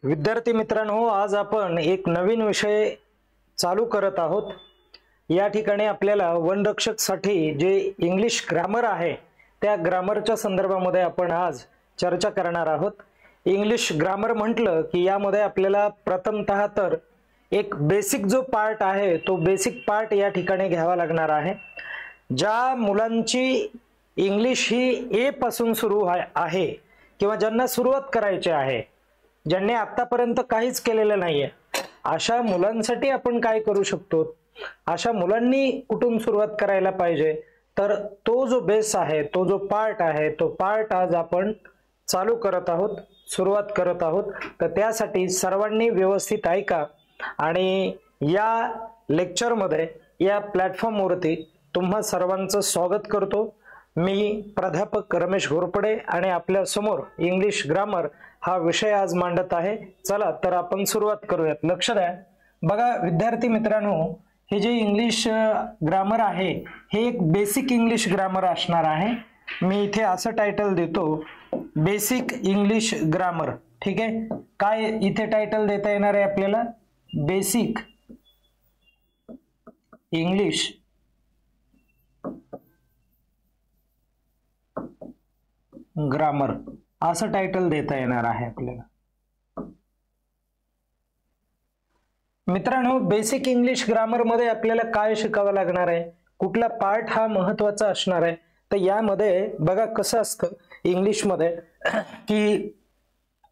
विद्यार्थी मित्रांनो, आज आपण एक नवीन विषय चालू करत आहोत। या ठिकाणी आपल्याला वनरक्षकसाठी जे इंग्लिश ग्रामर आहे त्या ग्रामरच्या संदर्भामध्ये आपण आज चर्चा करणार आहोत। इंग्लिश ग्रामर म्हटलं की यामध्ये आपल्याला प्रथमतः तर एक बेसिक जो पार्ट आहे तो बेसिक पार्ट या ठिकाणी घ्यावा लागणार आहे। ज्या मुलांची इंग्लिश ही ए पासून सुरू आहे किंवा ज्यांना सुरुवात करायची आहे, ज्यांनी आतापर्यंत काहीच केलेलं नाहीये, अशा मुलांसाठी आपण काय करू शकतो, अशा मुलांनी कुठून सुरुवात करायला पाहिजे, तर तो जो बेस आहे, तो जो पार्ट आहे, तो पार्ट आज आपण चालू करत आहोत, सुरुवात करत आहोत। तर त्यासाठी सर्वांनी व्यवस्थित ऐका आणि या लेक्चर मध्ये या प्लॅटफॉर्म वरती तुम्हा सर्वांचं स्वागत करतो। मी प्राध्यापक रमेश घोरपडे आणि आपल्या समोर इंग्लिश ग्रामर हा विषय आज मांडत आहे। चला तर आपण सुरुवात करूयात। लक्ष द्या, बघा विद्यार्थी मित्रांनो, हे जे इंग्लिश ग्रामर आहे हे एक बेसिक इंग्लिश ग्रामर असणार आहे। मी इथे असं टायटल देतो, बेसिक इंग्लिश ग्रामर। ठीक आहे, काय इथे टायटल देता येणार आहे आपल्याला, बेसिक इंग्लिश ग्रामर असं टायटल देता येणार आहे आपल्याला। मित्रांनो, बेसिक इंग्लिश ग्रामर मध्ये आपल्याला काय शिकावं लागणार आहे, कुठला पार्ट हा महत्त्वाचा असणार आहे, तर यामध्ये बघा कसं असतं इंग्लिश मध्ये की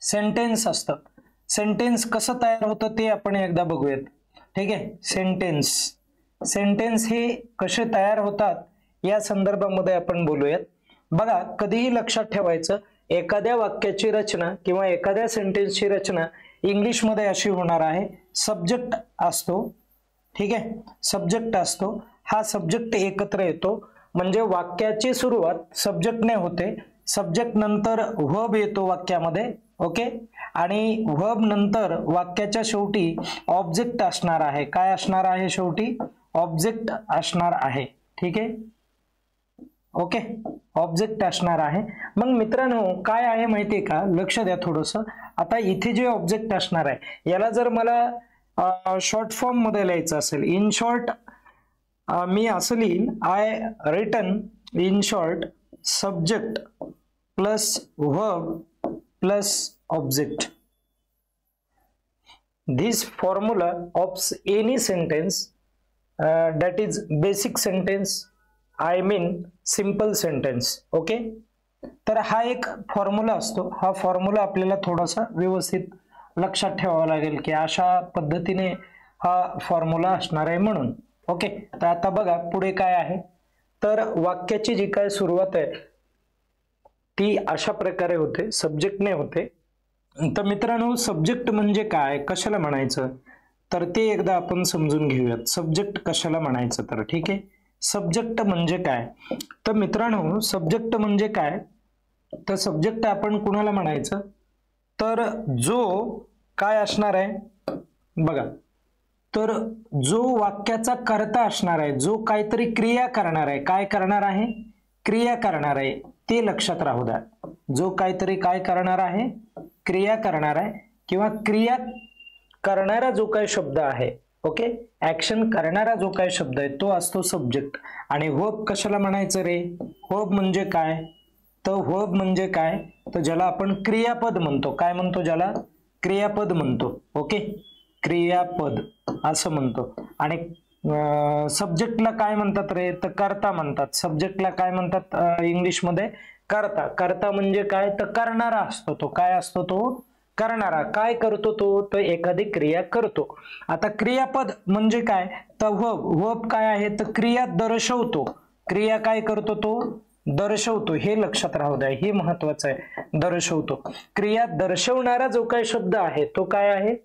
सेंटेन्स असतं। सेंटेन्स कसं तयार होतं ते आपण एकदा बघूयात। ठीक आहे, सेंटेन्स हे कसे तयार होतात या संदर्भामध्ये आपण बोलूयात। बघा, कधीही लक्षात ठेवायचं, एखाद्या वाक्याची रचना किंवा एखाद्या सेंटेन्सची रचना इंग्लिश मध्ये अशी होणार आहे, सब्जेक्ट असतो। ठीक आहे, सब्जेक्ट असतो, हा सब्जेक्ट एकत्र येतो, म्हणजे वाक्याची सुरुवात सब्जेक्टने होते, सब्जेक्ट नंतर व्हर्ब येतो वाक्यामध्ये। ओके, आणि व्हर्ब नंतर वाक्याच्या शेवटी ऑब्जेक्ट असणार आहे। काय असणार आहे शेवटी, ऑब्जेक्ट असणार आहे। ठीक आहे, ओके, ऑब्जेक्ट असणार आहे। मग मित्रांनो काय आहे माहितीये का, लक्ष द्या थोडस। आता इथे जे ऑब्जेक्ट असणार आहे याला जर मला शॉर्ट फॉर्म मध्ये लिहायचं असेल, इन शॉर्ट मी असं लिहीन, I written in short subject plus verb plus object. This formula of any sentence that is basic sentence, I mean simple sentence. Okay, तर हा एक फॉर्म्युला असतो। हा फॉर्म्युला आपल्याला थोडासा व्यवस्थित लक्षात ठेवावा लागेल की अशा पद्धतीने हा फॉर्म्युला असणार आहे म्हणून। ओके, तर आता बघा पुढे काय आहे, तर वाक्याची जी काय सुरुवात आहे ती अशा प्रकारे होते, सब्जेक्टने होते। तर मित्रांनो, सब्जेक्ट म्हणजे काय, कशाला म्हणायचं, तर ते एकदा आपण समजून घेऊयात। सब्जेक्ट कशाला म्हणायचं, तर ठीक आहे, सब्जेक्ट म्हणजे काय, तर मित्रांनो सब्जेक्ट म्हणजे काय, तर सब्जेक्ट आपण कुणाला म्हणायचं, तर जो काय असणार आहे बघा, तर जो वाक्याचा कर्ता असणार आहे, जो काहीतरी क्रिया करणार आहे, काय करणार आहे, क्रिया करणार आहे, ते लक्षात राहू द्या। जो काहीतरी काय करणार आहे, क्रिया करणार आहे, किंवा क्रिया करणारा जो काही शब्द आहे, ओके, ऍक्शन करणारा जो काही शब्द आहे तो असतो सब्जेक्ट। आणि व्हर्ब कशाला म्हणायचं रे, व्हर्ब म्हणजे काय, तर व्हर्ब म्हणजे काय, तर ज्याला आपण क्रियापद म्हणतो, काय म्हणतो, ज्याला क्रियापद म्हणतो। ओके, क्रियापद असं म्हणतो। आणि सब्जेक्टला काय म्हणतात रे, तर कर्ता म्हणतात। सब्जेक्टला काय म्हणतात इंग्लिश मध्ये, कर्ता। कर्ता म्हणजे काय, तर करणारा असतो तो, काय असतो तो, करणारा। काय करतो तो, तर एखादी क्रिया करतो। आता क्रियापद म्हणजे काय, तर व्हर्ब। व्हर्ब काय आहे, तर क्रिया दर्शवतो, क्रिया काय करतो तो, दर्शवतो। हे लक्षात राहू द्या, हे महत्वाचं आहे, दर्शवतो। क्रिया दर्शवणारा जो काही शब्द आहे तो काय आहे,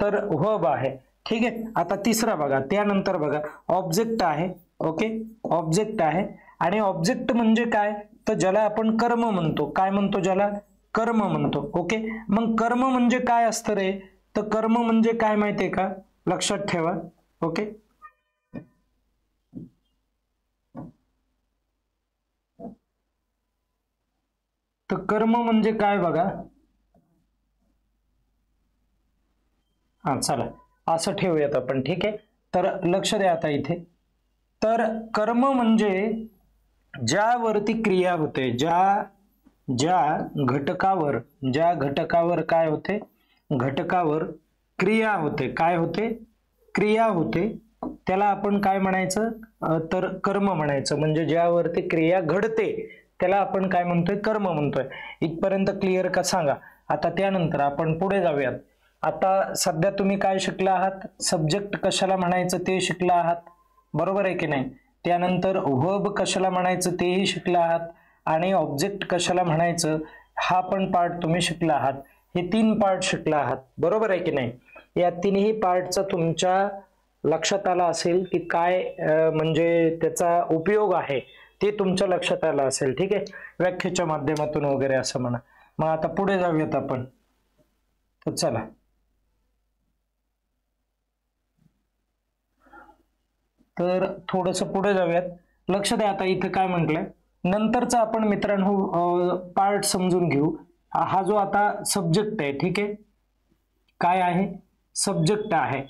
तर व्हर्ब आहे। ठीक आहे, आता तिसरा बघा, त्यानंतर बघा ऑब्जेक्ट आहे। ओके, ऑब्जेक्ट आहे, आणि ऑब्जेक्ट म्हणजे काय, तर ज्याला आपण कर्म म्हणतो, काय म्हणतो, ज्याला कर्म म्हणतो। ओके, मग कर्म म्हणजे काय असतं रे, तर कर्म म्हणजे काय माहितीये का, लक्षात ठेवा। ओके, तर कर्म म्हणजे काय बघा, हा चला असं ठेवूयात आपण, ठीक आहे. तर लक्ष द्या आता इथे. तर कर्म म्हणजे ज्यावरती क्रिया होते, ज्या घटकावर काय होते, घटकावर क्रिया होते. काय होते? क्रिया होते. त्याला आपण काय म्हणायचं? तर कर्म म्हणायचं. म्हणजे ज्यावरती क्रिया घडते त्याला आपण काय म्हणतोय? कर्म म्हणतोय. इथपर्यंत क्लिअर का सांगा. आता त्यानंतर आपण पुढे जाऊयात. आता सध्या तुम्ही काय शिकला आहात? सब्जेक्ट कशाला म्हणायचं ते शिकला आहात, बरोबर आहे की नाही. त्यानंतर वर्ब कशाला म्हणायचं तेही शिकला आहात, आणि ऑब्जेक्ट कशाला म्हणायचं हा पण पार्ट तुम्ही शिकला आहात. हे 3 पार्ट शिकला आहात, बरोबर आहे की नाही. या तिन्ही पार्टचा तुमच्या लक्षात आला असेल की काय म्हणजे त्याचा उपयोग आहे ते तुमच्या लक्षात आलं असेल, ठीक आहे. व्याख्येच्या माध्यमातून वगैरे असं म्हणा. मग आता पुढे जाऊयात आपण. तर चला तर थोडस पुढे जाऊयात. लक्ष द्या. आता इथे काय म्हटलंय, नंतरचा आपण मित्रांनो पार्ट समजून घेऊ. हा जो आता सब्जेक्ट आहे, ठीक आहे, काय आहे? सब्जेक्ट आहे,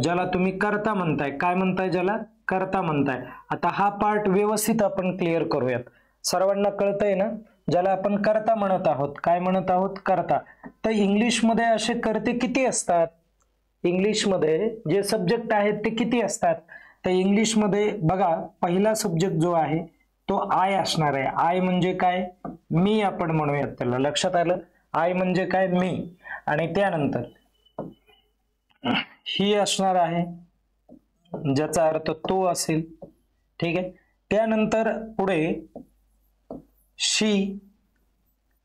ज्याला तुम्ही कर्ता म्हणताय. काय म्हणताय? ज्याला कर्ता म्हणताय. आता हा पार्ट व्यवस्थित आपण क्लिअर करूयात. सर्वांना कळतंय ना? ज्याला आपण कर्ता म्हणत आहोत. काय म्हणत आहोत? कर्ता. तर इंग्लिशमध्ये असे कर्ते किती असतात? इंग्लिशमध्ये जे सब्जेक्ट आहेत ते किती असतात? तर इंग्लिशमध्ये बघा, पहिला सब्जेक्ट जो आहे तो आय असणार आहे. आय म्हणजे काय? मी आपण म्हणूयात त्याला. लक्षात आलं? आय म्हणजे काय? मी. आणि त्यानंतर ही असणार आहे, ज्याचा अर्थ तो असेल, ठीक आहे. त्यानंतर पुढे शी,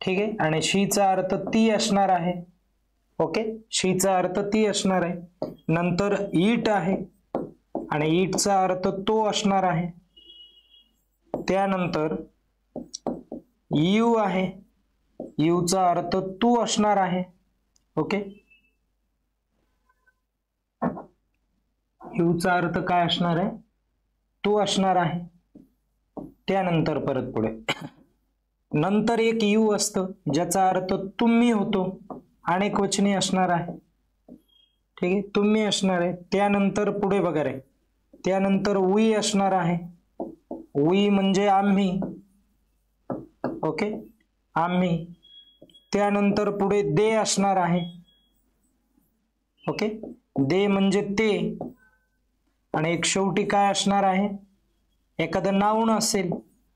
ठीक आहे, आणि शीचा अर्थ ती असणार आहे. ओके, शीचा अर्थ ती असणार आहे. नंतर इट आहे आणि इटचा अर्थ तो असणार आहे. त्यानंतर यू आहे, यूचा अर्थ तू असणार आहे. ओके, यूचा अर्थ काय असणार आहे? तू असणार आहे. त्यानंतर परत पुढे नंतर एक यू असतं ज्याचा अर्थ तुम्ही होतो, अनेक वचनी असणार आहे, ठीक आहे, तुम्ही असणार आहे. त्यानंतर पुढे बघा रे, त्यानंतर वी असणार आहे. वी म्हणजे आम्ही. ओके, आम्ही. त्यानंतर पुढे दे असणार आहे. ओके, दे म्हणजे ते. आणि एक शेवटी काय असणार आहे? एखादं नाऊन असेल,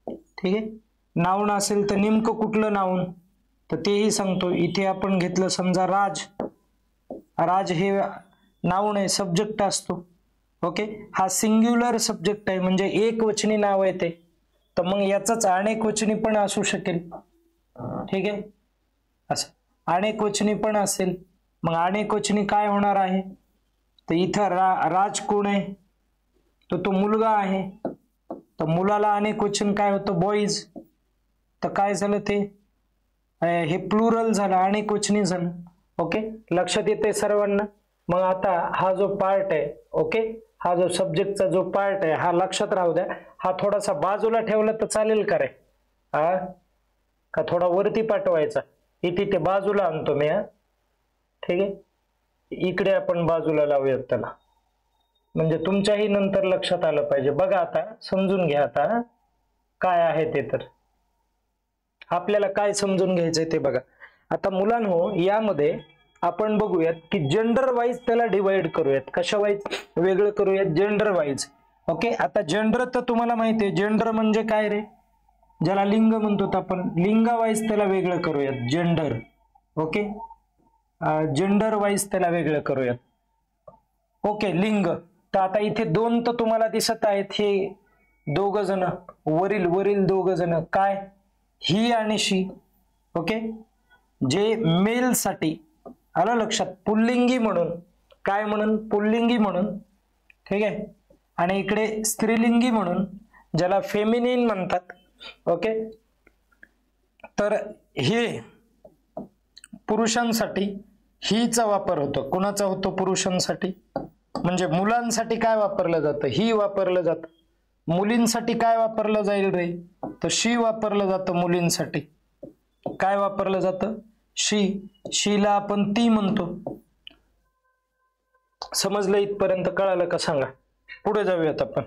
ठीक आहे, नाऊन असेल तर नेमकं कुठलं नाऊन तर तेही सांगतो. इथे आपण घेतलं समजा राज. राज हे नाऊन आहे, सब्जेक्ट असतो. ओके, हा सिंग्युलर सब्जेक्ट आहे म्हणजे एक वचनी नाव आहे ते. तर मग याचाच अनेक वचनी पण असू शकेल, ठीक आहे, असं अनेक वचनी पण असेल. मग अनेक वचनी काय होणार आहे? तर इथं राज कोण आहे? तर तो मुलगा आहे. तर मुलाला अनेक वचन काय होतं? बॉईज. तर काय झालं ते? हे प्लुरल झालं, अनेक वचनी झालं. ओके, लक्षात येते सर्वांना? मग आता हा जो पार्ट आहे, ओके, हा जो सब्जेक्टचा जो पार्ट आहे हा लक्षात राहू द्या. हा थोडासा बाजूला ठेवला तर चालेल का रे? का थोडा वरती पाठवायचा? इथे ते बाजूला आणतो मी. ठीक आहे, इकडे आपण बाजूला लावूयात त्याला, म्हणजे तुमच्याही नंतर लक्षात आलं पाहिजे. बघा आता समजून घ्या आता काय आहे ते. तर आपल्याला काय समजून घ्यायचंय ते बघा. आता मुलांनो, यामध्ये आपण बघूयात की जेंडर वाईज त्याला डिवाइड करूयात. कशा वाईज वेगळं करूयात? Gender wise. ओके, आता जेंडर तर तुम्हाला माहिती आहे. जेंडर म्हणजे काय रे? ज्याला लिंग म्हणतो आपण. लिंगा वाईज त्याला वेगळं करूयात, जेंडर. ओके, जेंडर वाईज त्याला वेगळं करूयात. ओके, लिंग. तर आता इथे 2 तर तुम्हाला दिसत आहेत. हे दोघ जण, वरील दोघ जण काय? ही आणि शी. ओके, जे मेल साठी आलं लक्षात, पुल्लिंगी म्हणून. काय म्हणून? पुल्लिंगी म्हणून, ठीक आहे. आणि इकडे स्त्रीलिंगी म्हणून, ज्याला फेमिनिन म्हणतात. ओके, तर हे पुरुषांसाठी हीचा वापर होतो. कोणाचा होतो? पुरुषांसाठी. म्हणजे मुलांसाठी काय वापरलं जातं? ही वापरलं जातं. मुलींसाठी काय वापरलं जाईल रे? तर शी वापरलं जातं. मुलींसाठी काय वापरलं जातं? शी. शीला आपण ती म्हणतो. समजलं इथपर्यंत? कळालं का सांगा? पुढे जाऊयात आपण.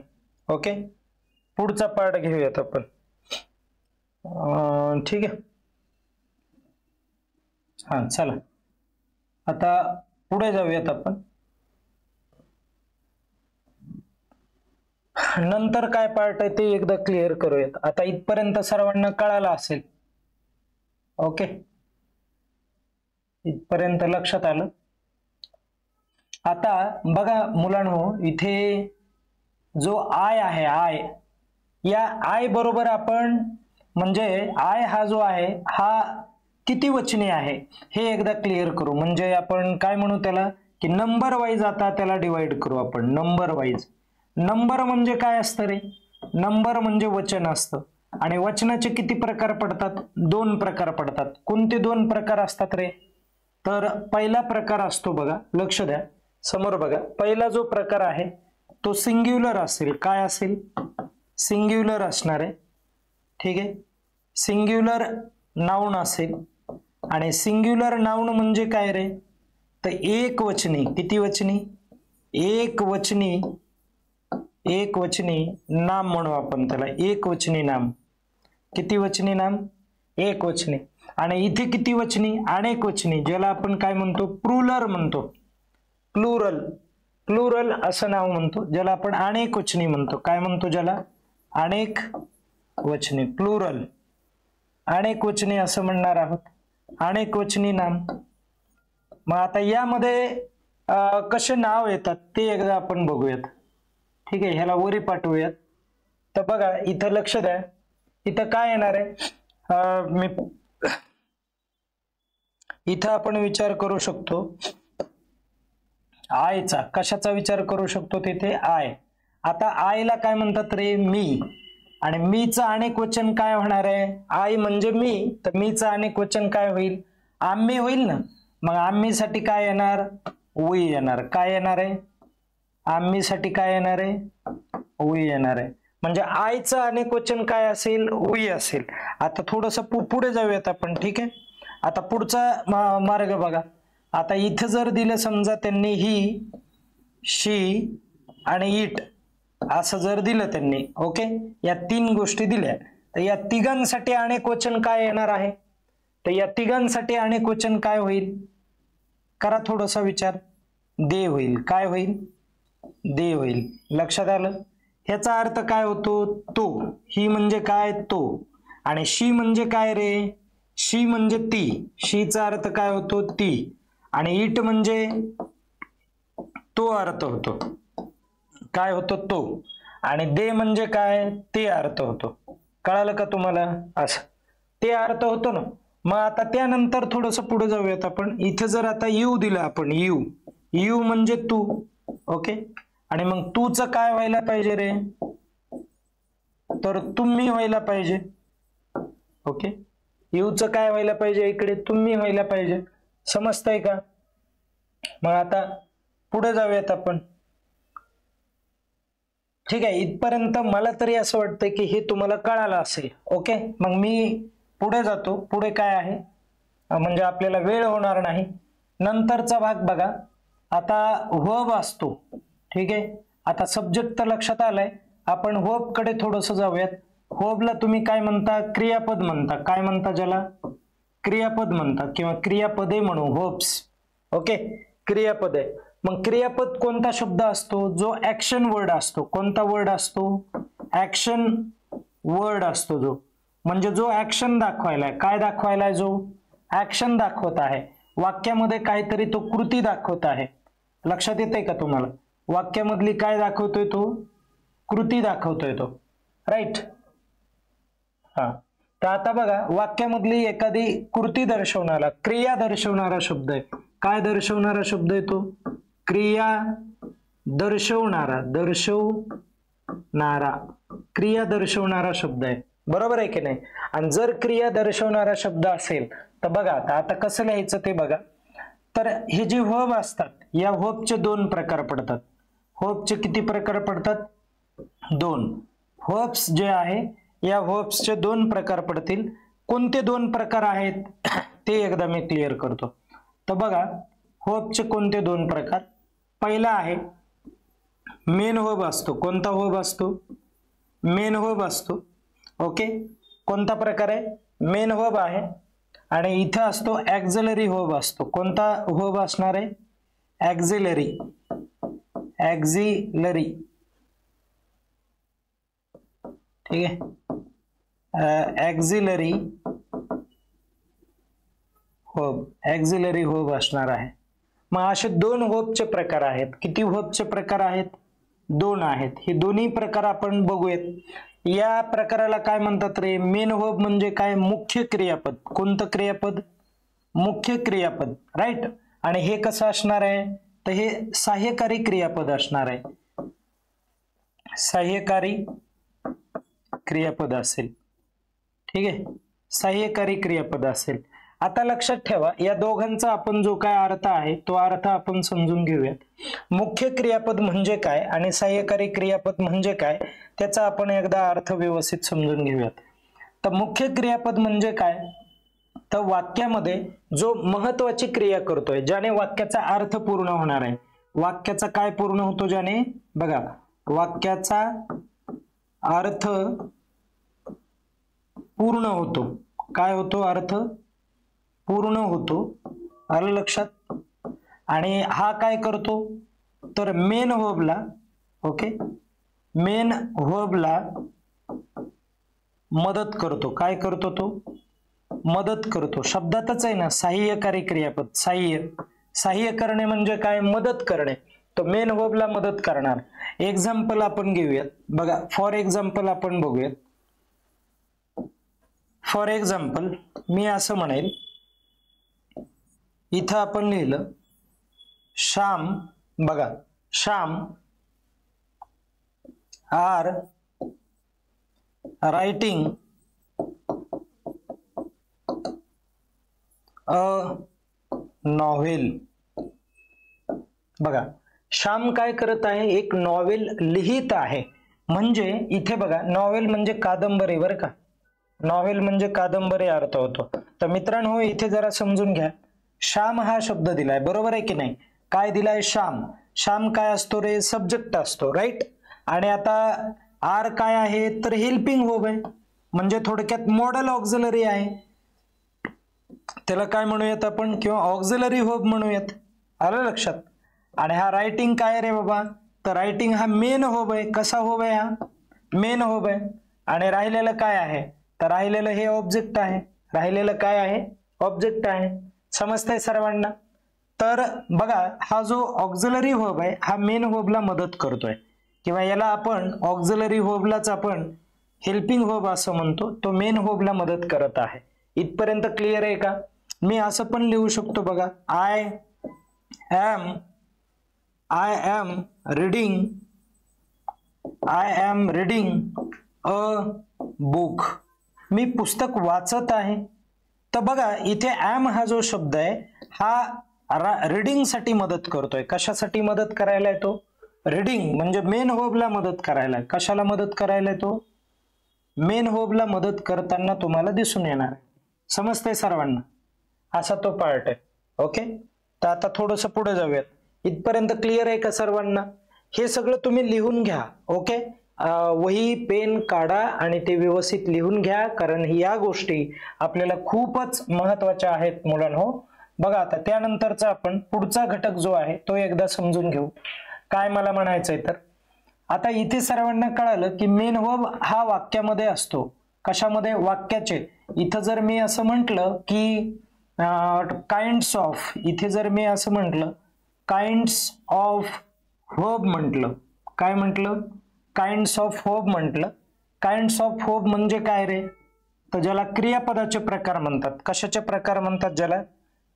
ओके, पुढचा पार्ट घेऊयात आपण. ठीक आहे, हा चला आता पुढे जाऊयात आपण. नंतर काय पार्ट आहे ते एकदा क्लिअर करूयात. आता इथपर्यंत सर्वांना कळालं असेल. ओके, इथपर्यंत लक्षात आलं. आता बघा मुलांनो, इथे जो आय आहे, आय, या आय बरोबर आपण म्हणजे आय हा जो आहे हा किती वचनी आहे हे एकदा क्लिअर करू. म्हणजे आपण काय म्हणू त्याला की नंबर वाईज आता त्याला डिवाइड करू आपण. Number wise. नंबर म्हणजे काय असतं रे? नंबर म्हणजे वचन असतं. आणि वचनाचे किती प्रकार पडतात? 2 प्रकार पडतात. कोणते 2 प्रकार असतात रे? तर पहिला प्रकार असतो बघा, लक्ष द्या, समोर बघा. पहिला जो प्रकार आहे तो सिंग्युलर असेल. काय असेल? सिंग्युलर असणार आहे. ठीक आहे, सिंग्युलर नाउन असेल. आणि सिंग्युलर नाउन म्हणजे काय रे? तर एक वचनी. किती वचनी? एक वचनी. एक वचनी नाम म्हणू आपण त्याला. एक वचनी नाम. किती वचनी नाम? एक वचनी. आणि इथे किती वचनी? अनेक वचनी, ज्याला आपण काय म्हणतो? प्लुरल म्हणतो. प्लुरल. प्लुरल असं नाव म्हणतो ज्याला आपण अनेक वचनी म्हणतो. काय म्हणतो ज्याला? अनेक वचनी. प्लुरल, अनेक वचनी असं म्हणणार आहोत. अनेक वचनी नाम. मग आता यामध्ये कसे नाव येतात ते एकदा आपण बघूयात. ठीक आहे, ह्याला वरी पाठवूयात. तर बघा इथं लक्ष द्या, इथं काय येणार आहे? मी इथं आपण विचार करू शकतो आयचा. कशाचा विचार करू शकतो तिथे? आय. आता आयला काय म्हणतात रे? मी. आणि मीचं अनेक वचन काय होणार आहे? आय म्हणजे मी, तर मीचं अनेक वचन काय होईल? आम्ही होईल ना. मग आम्हीसाठी काय येणार? वी येणार. काय येणार आहे? आम्हीसाठी काय येणार आहे? वी येणार आहे. म्हणजे आयचं अनेक वचन काय असेल? वी असेल. आता थोडस पुढे जाऊयात आपण. ठीक आहे, आता पुढचा मार्ग बघा. आता इथं जर दिलं समजा त्यांनी ही, शी आणि इट असं जर दिलं त्यांनी, ओके, या 3 गोष्टी दिल्या, तर या तिघांसाठी अनेक वचन काय येणार आहे? तर या तिघांसाठी अनेक वचन काय होईल? करा थोडासा विचार. दे होईल. काय होईल? दे होईल. लक्षात आलं? ह्याचा अर्थ काय होतो? तो. ही म्हणजे काय? तो. आणि शी म्हणजे काय रे? शी म्हणजे ती. शीचा अर्थ काय होतो? ती. आणि इट म्हणजे तो अर्थ होतो. काय होतो? तो. आणि दे म्हणजे काय? ते अर्थ होतो. कळालं का तुम्हाला? असं ते अर्थ होतो ना. मग आता त्यानंतर थोडस पुढे जाऊयात आपण. इथे जर आता यू दिलं आपण, यू, यू म्हणजे तू. ओके, आणि मग तूच काय व्हायला पाहिजे रे? तर तुम्ही व्हायला पाहिजे. ओके, यूच काय व्हायला पाहिजे? इकडे तुम्ही व्हायला पाहिजे. समजतंय का? मग आता पुढे जाऊयात आपण. ठीक आहे, इथपर्यंत मला तरी असं वाटतंय की हे तुम्हाला कळालं असेल. ओके, मग मी पुढे जातो. पुढे काय आहे म्हणजे आपल्याला वेळ होणार नाही. नंतरचा भाग बघा. आता वर्ब असतो. ठीक आहे, आता सब्जेक्ट तर लक्षात आलाय. आपण वर्ब कडे थोडस जाऊयात. वर्बला तुम्ही काय म्हणता? क्रियापद म्हणता. काय म्हणता ज्याला? क्रियापद म्हणता किंवा क्रियापदे म्हणू. वर्ब्स. ओके, क्रियापद आहे. मग क्रियापद कोणता शब्द असतो? जो ऍक्शन वर्ड असतो. कोणता वर्ड असतो? ऍक्शन वर्ड असतो. जो म्हणजे जो ऍक्शन दाखवायलाय. काय दाखवायलाय? जो ऍक्शन दाखवत आहे. वाक्यामध्ये काहीतरी तो कृती दाखवत आहे. लक्षात येते का तुम्हाला? वाक्यामधली काय दाखवतोय? तो कृती दाखवतोय तो. राईट. हा, तर आता बघा वाक्यामधली एखादी कृती दर्शवणारा, क्रिया दर्शवणारा शब्द आहे. काय दर्शवणारा शब्द आहे तो? क्रिया दर्शवणारा. दर्शवणारा, क्रिया दर्शवणारा शब्द आहे. बरोबर आहे की नाही? आणि जर क्रिया दर्शवणारा शब्द असेल तर बघा आता कसं लिहायचं ते बघा. तर हे जे वर्ब असतात, या वर्बचे 2 प्रकार पडतात. वर्बचे किती प्रकार पडतात? 2. वर्ब्स जे आहे या वर्ब्सचे 2 प्रकार पडतील. कोणते 2 प्रकार आहेत ते एकदा मी क्लिअर करतो. तर बघा वर्बचे कोणते 2 प्रकार? पहिला आहे मेन वर्ब असतो. कोणता वर्ब असतो? मेन वर्ब असतो. ओके, कोणता प्रकार आहे? मेन वर्ब आहे. आणि इथे असतो ऑक्झिलरी वर्ब असतो. कोणता वर्ब असणार आहे? ऑक्झिलरी. ऑक्झिलरी, ठीक आहे. ऑक्झिलरी वर्ब, ऑक्झिलरी वर्ब असणार आहे. मग असे दोन वर्बचे प्रकार आहेत. किती वर्बचे प्रकार आहेत? दोन आहेत. हे दोन्ही प्रकार आपण बघूयात. या प्रकाराला काय म्हणतात रे? मेन वर्ब म्हणजे काय? मुख्य क्रियापद. कोणतं क्रियापद? मुख्य क्रियापद, राईट. आणि हे कसं असणार आहे? तर हे सहाय्यकारी क्रियापद असणार आहे. सहाय्यकारी क्रियापद असेल, ठीक आहे. सहाय्यकारी क्रियापद असेल. आता लक्षात ठेवा, या दोघांचा आपण जो काय अर्थ आहे तो अर्थ आपण समजून घेऊयात. मुख्य क्रियापद म्हणजे काय आणि सहाय्यकारी क्रियापद म्हणजे काय, त्याचा आपण एकदा अर्थ व्यवस्थित समजून घेऊयात. तर मुख्य क्रियापद म्हणजे काय? तर वाक्यामध्ये जो महत्वाची क्रिया करतोय, ज्याने वाक्याचा अर्थ पूर्ण होणार आहे. वाक्याचा काय पूर्ण होतो? ज्याने, बघा, वाक्याचा अर्थ पूर्ण होतो. काय होतो? अर्थ पूर्ण होतो. आलं लक्षात? आणि हा काय करतो? तर मेन वर्बला, ओके, मेन वर्बला मदत करतो. काय करतो तो? मदत करतो. शब्दातच आहे ना, सहाय्यकारी क्रियापद. सहाय्य करणे म्हणजे काय? मदत करणे. तो मेन वर्बला मदत करणार. एक्झाम्पल आपण घेऊयात. बघा, फॉर एक्झाम्पल आपण बघूयात. फॉर एक्झाम्पल मी असं म्हणेल, इथं आपण लिहिलं श्याम. बघा, Shyam are writing a novel. बघा, श्याम काय करत आहे? एक नॉव्हेल लिहित आहे. म्हणजे इथे बघा, नॉव्हेल म्हणजे कादंबरी, बरं का. नॉव्हेल म्हणजे कादंबरी अर्थ होतो. तर मित्रांनो, इथे जरा समजून घ्या. श्याम हा शब्द दिलाय, बरोबर आहे की नाही? काय दिलाय? श्याम. श्याम काय असतो रे? सब्जेक्ट असतो, राईट. आणि आता आर काय आहे? तर हेल्पिंग वर्ब आहे. म्हणजे थोडक्यात मॉडल ऑक्झिलरी आहे. त्याला काय म्हणूयात आपण? किंवा ऑक्झिलरी वर्ब म्हणूयात. आलं लक्षात? आणि हा रायटिंग काय रे बाबा? तर रायटिंग हा मेन वर्ब आहे. कसा वर्ब आहे? हा मेन वर्ब आहे. आणि राहिलेलं काय आहे? तर राहिलेलं हे ऑब्जेक्ट आहे. राहिलेलं काय आहे? ऑब्जेक्ट आहे. समजतंय सर्वांना? तर बघा, हा जो ऑक्झिलरी वर्ब आहे हा मेन वर्बला मदत करतोय, किंवा याला आपण ऑक्झिलरी वर्बलाच आपण हेल्पिंग वर्ब असं म्हणतो. तो मेन वर्बला मदत करत आहे. इथपर्यंत क्लिअर आहे का? मी असं पण लिहू शकतो. बघा, I am reading a book. मी पुस्तक वाचत आहे. तर बघा, इथे ॲम हा जो शब्द आहे हा रीडिंग साठी मदत करतोय. कशासाठी मदत करायला येतो? रीडिंग म्हणजे मेन वर्बला मदत करायला. कशाला मदत करायला येतो? मेन वर्बला मदत करताना तुम्हाला दिसून येणार आहे. समजतंय सर्वांना? असा तो पार्ट आहे. ओके, तर आता थोडंसं पुढे जाऊयात. इथपर्यंत क्लिअर आहे का सर्वांना? हे सगळं तुम्ही लिहून घ्या. ओके, वही पेन काढा आणि ते व्यवस्थित लिहून घ्या, कारण या गोष्टी आपल्याला खूपच महत्वाच्या आहेत मुलांनो. बघा, आता त्यानंतरचा आपण पुढचा घटक जो आहे तो एकदा समजून घेऊ. काय मला म्हणायचंय, तर आता इथे सर्वांना कळालं की मेन वर्ब हा वाक्यामध्ये असतो. कशामध्ये? वाक्याचे. इथं जर मी असं म्हटलं की काइंड्स ऑफ, इथे जर मी असं म्हटलं काइंड्स ऑफ वर्ब म्हटलं, काय म्हटलं? काइंड्स ऑफ वर्ब म्हटलं. काइंड्स ऑफ वर्ब म्हणजे काय रे? तर ज्याला क्रियापदाचे प्रकार म्हणतात. कशाचे प्रकार म्हणतात? ज्याला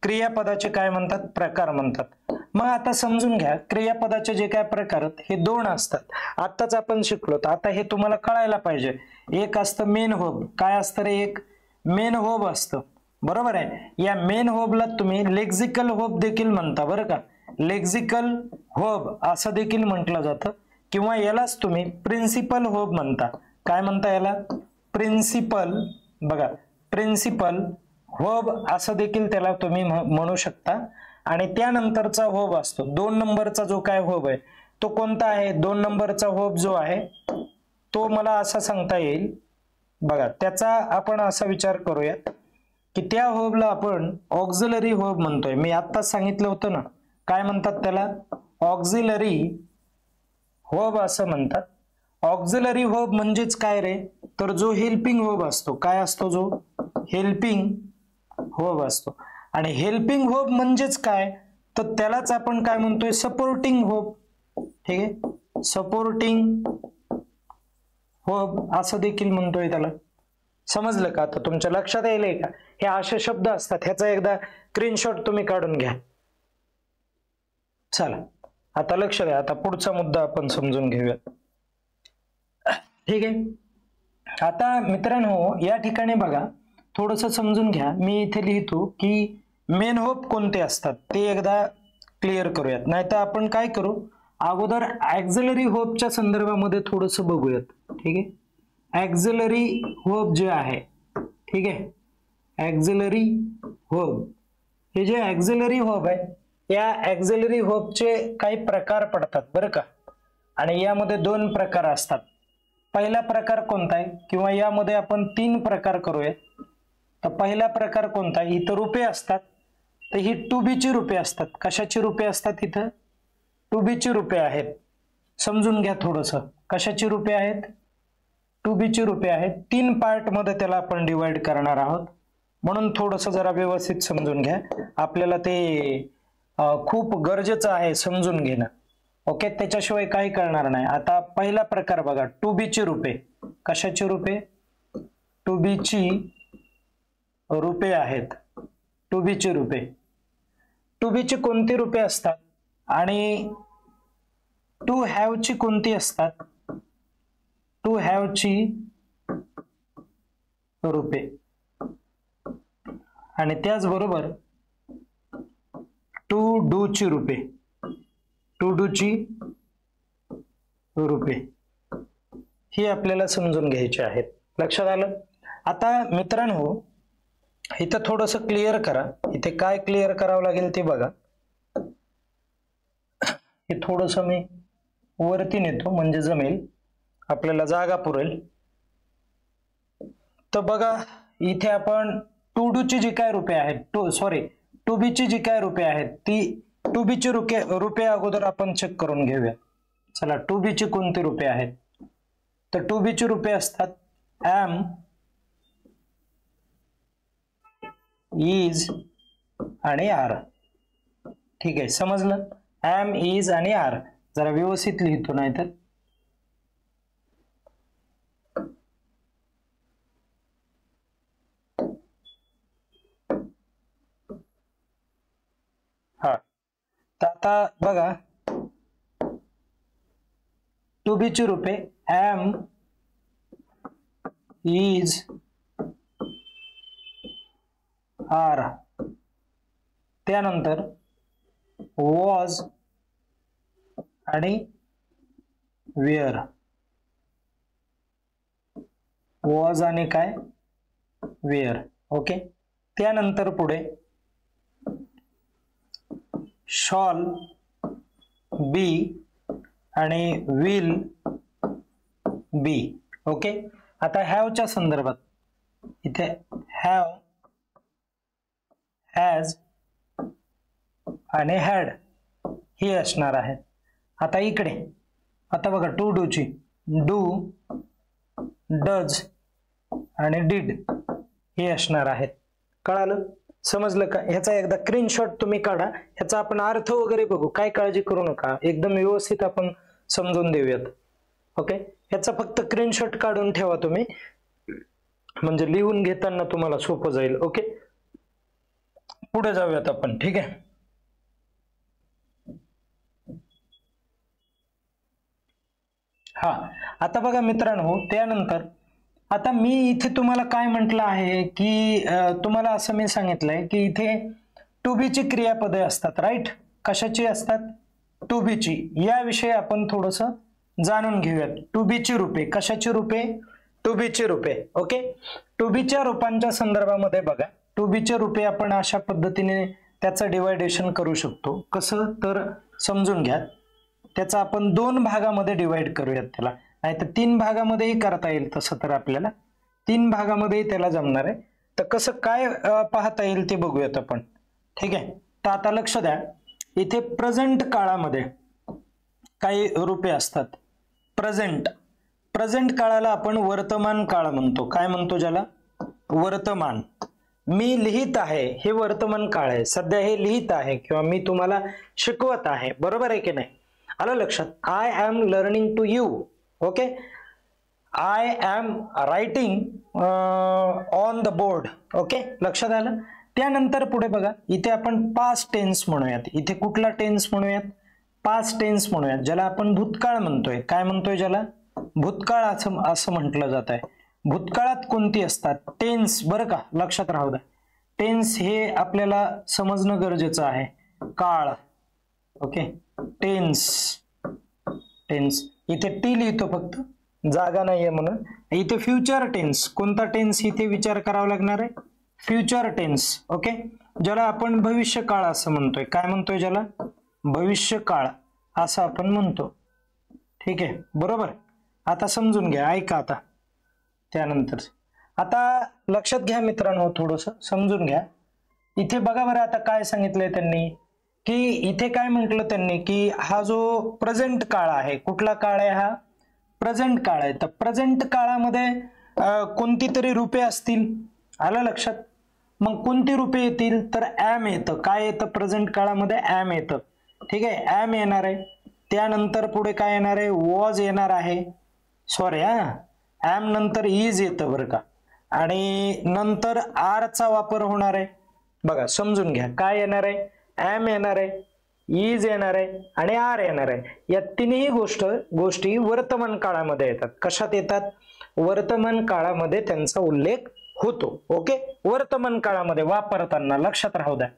क्रियापदाचे काय म्हणतात? प्रकार म्हणतात. मग आता समजून घ्या, क्रियापदाचे जे काय प्रकार आहेत हे दोन असतात. आताच आपण शिकलो, तर आता हे तुम्हाला कळायला पाहिजे. एक असतं मेन वर्ब. काय असतं रे? एक मेन वर्ब असतं, बरोबर आहे. या मेन वर्बला तुम्ही लेक्झिकल वर्ब देखील म्हणता, बरं का. लेक्झिकल वर्ब असं देखील म्हटलं जातं, किंवा यालाच तुम्ही प्रिन्सिपल वर्ब म्हणता. काय म्हणता याला? प्रिन्सिपल. बघा, प्रिन्सिपल वर्ब असं देखील त्याला तुम्ही म्हणू शकता. आणि त्यानंतरचा होब असतो 2 नंबरचा जो काय होब आहे तो कोणता आहे? 2 नंबरचा होब जो आहे तो मला असा सांगता येईल बघा, त्याचा आपण असा विचार करूया की त्या होबला आपण ऑक्झिलरी होब म्हणतोय. मी आत्ताच सांगितलं होतं ना, काय म्हणतात त्याला? ऑक्झिलरी होब असं म्हणतात. ऑक्झिलरी होब म्हणजेच काय रे? तर जो हेल्पिंग होब असतो. काय असतो? जो हेल्पिंग होब असतो. आणि हेल्पिंग होब म्हणजेच काय? तर त्यालाच आपण काय म्हणतोय? सपोर्टिंग होब. ठीक आहे, सपोर्टिंग होब असं देखील म्हणतोय त्याला. समजलं का? आता तुमच्या लक्षात येईल का? हे असे शब्द असतात, ह्याचा एकदा स्क्रीनशॉट तुम्ही काढून घ्या. चला आता लक्ष द्या, आता पुढचा मुद्दा आपण समजून घेऊया. ठीक आहे, आता मित्रांनो या ठिकाणी बघा थोडस समजून घ्या. मी इथे लिहितो की मेन होब कोणते असतात ते एकदा क्लिअर करूयात. नाहीतर आपण काय करू, अगोदर ऑक्झिलरी होबच्या संदर्भामध्ये थोडस बघूयात. ठीक आहे, ऑक्झिलरी होब जे आहे, ठीक आहे, ऑक्झिलरी होब, हे जे ऑक्झिलरी होब आहे या ऑक्झिलरी होबचे काही प्रकार पडतात बरं का. आणि यामध्ये 2 प्रकार असतात. पहिला प्रकार कोणता आहे, किंवा यामध्ये आपण 3 प्रकार करूया. तर पहिला प्रकार कोणता आहे? इथं रुपये असतात, तर ही टू बी ची रुपये असतात. कशाची रुपये असतात? इथं टू बी ची रुपये आहेत. समजून घ्या थोडस, कशाची रुपये आहेत? टू बी ची रुपये आहेत. 3 पार्ट मध्ये त्याला आपण डिवाइड करणार आहोत, म्हणून थोडस जरा व्यवस्थित समजून घ्या. आपल्याला ते खूप गरजेचं आहे समजून घेणं. ओके, त्याच्याशिवाय काही कळणार नाही. आता पहिला प्रकार बघा, टू बी ची रुपये. कशाची रुपये? टू बी ची रुपये आहेत. टू बी ची रुपये. टू बी ची कोणती रुपये असतात आणि टू हॅव ची कोणती असतात? टू हॅव ची रुपये. आणि त्याचबरोबर टू डू ची रुपये. टू डू ची रुपये ही आपल्याला समजून घ्यायची आहेत. लक्षात आलं? आता मित्रांनो इथं थोडस क्लिअर करा. इथे काय क्लिअर करावं लागेल ते बघा. हे थोडस मी वरती नेतो म्हणजे जमेल, आपल्याला जागा पुरेल. तर बघा इथे आपण टू डू ची जी काय रुपये आहेत, टू बी ची जी काय रुपये आहेत ती टू बी ची रुपये अगोदर आपण चेक करून घेऊया. चला, टू बी ची कोणते रुपये आहेत? तर टू बी ची रुपये असतात एम, इज आणि आर. ठीक आहे, समजलं? एम, इज आणि आर. जरा व्यवस्थित लिहितो नाहीतर. हा, तर आता बघा टू बी ची रुपये एम, इज, आर, त्यानंतर वॉज आणि वेअर. वॉज आणि काय? वेअर. ओके, त्यानंतर पुढे शॉल, बी आणि विल बी. ओके, आता हॅवच्या संदर्भात इथे हॅव, हॅज आणि हॅड ही असणार आहे. आता इकडे आता बघा टू डू ची डू, डज आणि डिड हे असणार आहेत. कळालं? समजलं का? ह्याचा एकदा स्क्रीनशॉट तुम्ही काढा. ह्याचा आपण अर्थ वगैरे बघू, काय काळजी करू नका, एकदम व्यवस्थित आपण समजून देऊयात. ओके, ह्याचा फक्त स्क्रीनशॉट काढून ठेवा तुम्ही, म्हणजे लिहून घेताना तुम्हाला सोपं जाईल. ओके, पुढे जाऊयात आपण. ठीक आहे, हा आता बघा मित्रांनो, त्यानंतर आता मी इथे तुम्हाला काय म्हटलं आहे की तुम्हाला असं मी सांगितलंय की इथे टू बी ची क्रियापदे असतात. राईट? कशाची असतात? टू बी ची. याविषयी आपण थोडस जाणून घेऊयात. टू बी ची रूपे. कशाची रूपे? टू बी ची रूपे. ओके, टू बी च्या रूपांच्या संदर्भामध्ये बघा, टू बी चे रूपे आपण अशा पद्धतीने त्याचं डिवायडेशन करू शकतो. कसं तर समजून घ्या. त्याचा आपण 2 भागामध्ये डिवाइड करूयात त्याला, नाही तर 3 भागामध्येही करता येईल. तसं तर आपल्याला 3 भागामध्येही त्याला जमणार आहे. तर कसं काय पाहता येईल ते बघूयात आपण. ठीक आहे. तर आता लक्ष द्या, इथे प्रेझेंट काळामध्ये काही रूपे असतात. प्रेझेंट काळाला आपण वर्तमान काळ म्हणतो. काय म्हणतो ज्याला? वर्तमान. मी लिहित आहे हे वर्तमान काळ आहे. सध्या हे लिहित आहे किंवा मी तुम्हाला शिकवत आहे. बरोबर आहे की नाही? आलं लक्षात? I am learning to you. Okay. I am writing on the board. Okay, लक्षात आलं? त्यानंतर पुढे बघा, इथे आपण पास्ट टेन्स म्हणूयात. इथे कुठला टेन्स म्हणूयात? पास्ट टेन्स म्हणूयात, ज्याला आपण भूतकाळ म्हणतोय. काय म्हणतोय ज्याला? भूतकाळ असं म्हटलं जात आहे. भूतकाळात कोणती असतात? टेन्स. बरं का, लक्षात राहू द्या. टेन्स हे आपल्याला समजणं गरजेचं आहे. काळ. Okay, tense. टेन्स इथे टी लिहितो फक्त, जागा नाहीये म्हणून. इथे फ्युचर टेन्स. कोणता टेन्स इथे विचार करावा लागणार आहे? Future tense. ओके, ज्याला आपण भविष्य काळ असं म्हणतोय. काय म्हणतोय ज्याला? भविष्य काळ असं आपण म्हणतो. ठीक आहे, बरोबर. आता समजून घ्या, ऐका आता. त्यानंतर आता लक्षात घ्या मित्रांनो, थोडंसं समजून घ्या. इथे बघा बरं, आता काय सांगितलंय त्यांनी, की इथे काय म्हटलं त्यांनी, की हा जो प्रेझेंट काळ आहे, कुठला काळ आहे हा? प्रेझेंट काळ आहे. तर प्रेझेंट काळामध्ये कोणती तरी रूपे असतील. आलं लक्षात? मग कोणती रूपे येतील? तर ॲम येतं. काय येतं प्रेझेंट काळामध्ये? ॲम येतं. ठीक आहे, ॲम येणार आहे. त्यानंतर पुढे काय येणार आहे? वॉज येणार आहे. सॉरी ॲम नंतर इज येतं बरं का. आणि नंतर आर चा वापर होणार आहे. बघा समजून घ्या, काय येणार आहे? ॲम येणार आहे, इज येणार आहे आणि आर येणार आहे. या तिन्ही गोष्टी वर्तमान काळामध्ये येतात. कशात येतात? वर्तमान काळामध्ये त्यांचा उल्लेख होतो. ओके, वर्तमान काळामध्ये वापरताना लक्षात राहू द्या.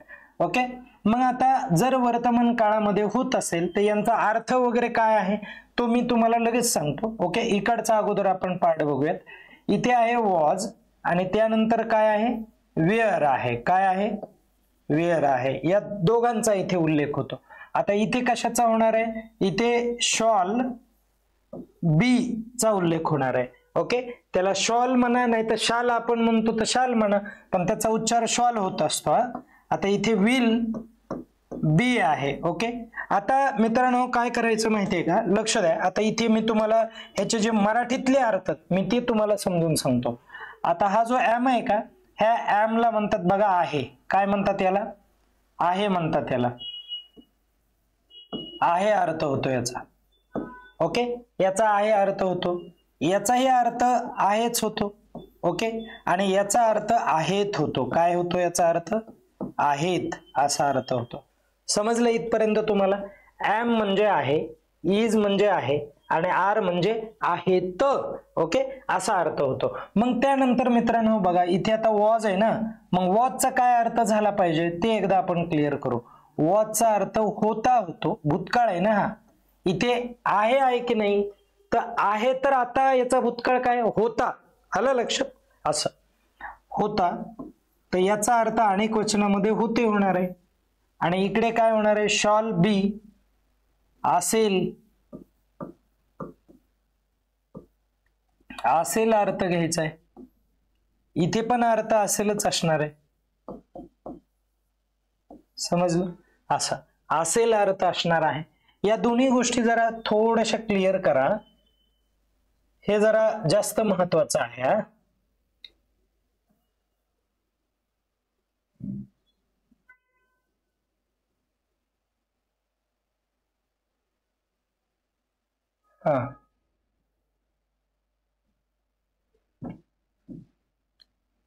ओके, मग आता जर वर्तमान काळामध्ये होत असेल तर यांचा अर्थ वगैरे काय आहे तो मी तुम्हाला लगेच सांगतो. ओके, इकडचा अगोदर आपण पार्ट बघूयात. इथे आहे वॉज आणि त्यानंतर काय आहे? वेअर आहे. काय आहे? वेअर आहे. या दोघांचा इथे उल्लेख होतो. आता इथे कशाचा होणार आहे? इथे शॉल बी चा उल्लेख होणार आहे. ओके, त्याला शॉल म्हणा, नाही तर शाल आपण म्हणतो तर शाल म्हणा, पण त्याचा उच्चार शॉल होत असतो. आता इथे विल बी आहे. ओके, आता मित्रांनो काय करायचं माहितीये का? लक्ष द्या. आता इथे मी तुम्हाला ह्याचे जे मराठीतले अर्थ मी ते तुम्हाला समजून सांगतो. आता हा जो ॲम आहे का, ह्या ॲम ला म्हणतात बघा आहे. काय म्हणतात याला? आहे म्हणतात याला. आहे अर्थ होतो याचा. ओके, याचा आहे अर्थ होतो. याचाही अर्थ आहेच होतो. ओके, आणि याचा अर्थ आहेत होतो. काय होतो याचा अर्थ? आहेत असा अर्थ होतो. समजलं इथपर्यंत तुम्हाला? ॲम म्हणजे आहे, इज म्हणजे आहे आणि आर म्हणजे आहेत. ओके, असा अर्थ होतो. मग त्यानंतर मित्रांनो बघा, इथे आता वॉज आहे ना, मग वॉजचा काय अर्थ झाला पाहिजे ते एकदा आपण क्लिअर करू. वॉजचा अर्थ होता होतो. भूतकाळ आहे ना हा. इथे आहे की नाही? तर आहे, तर आता याचा भूतकाळ काय? होता. आलं लक्षात? असं होता, तर याचा अर्थ अनेक वचनामध्ये होते होणार आहे. आणि इकडे काय होणार आहे? शॉल बी असेल. असेल अर्थ घ्यायचा आहे. इथे पण अर्थ असेलच असणार आहे. समजलं? असं असेल अर्थ असणार आहे. या दोन्ही गोष्टी जरा थोड्याशा क्लिअर करा. हे जरा जास्त महत्वाचं आहे.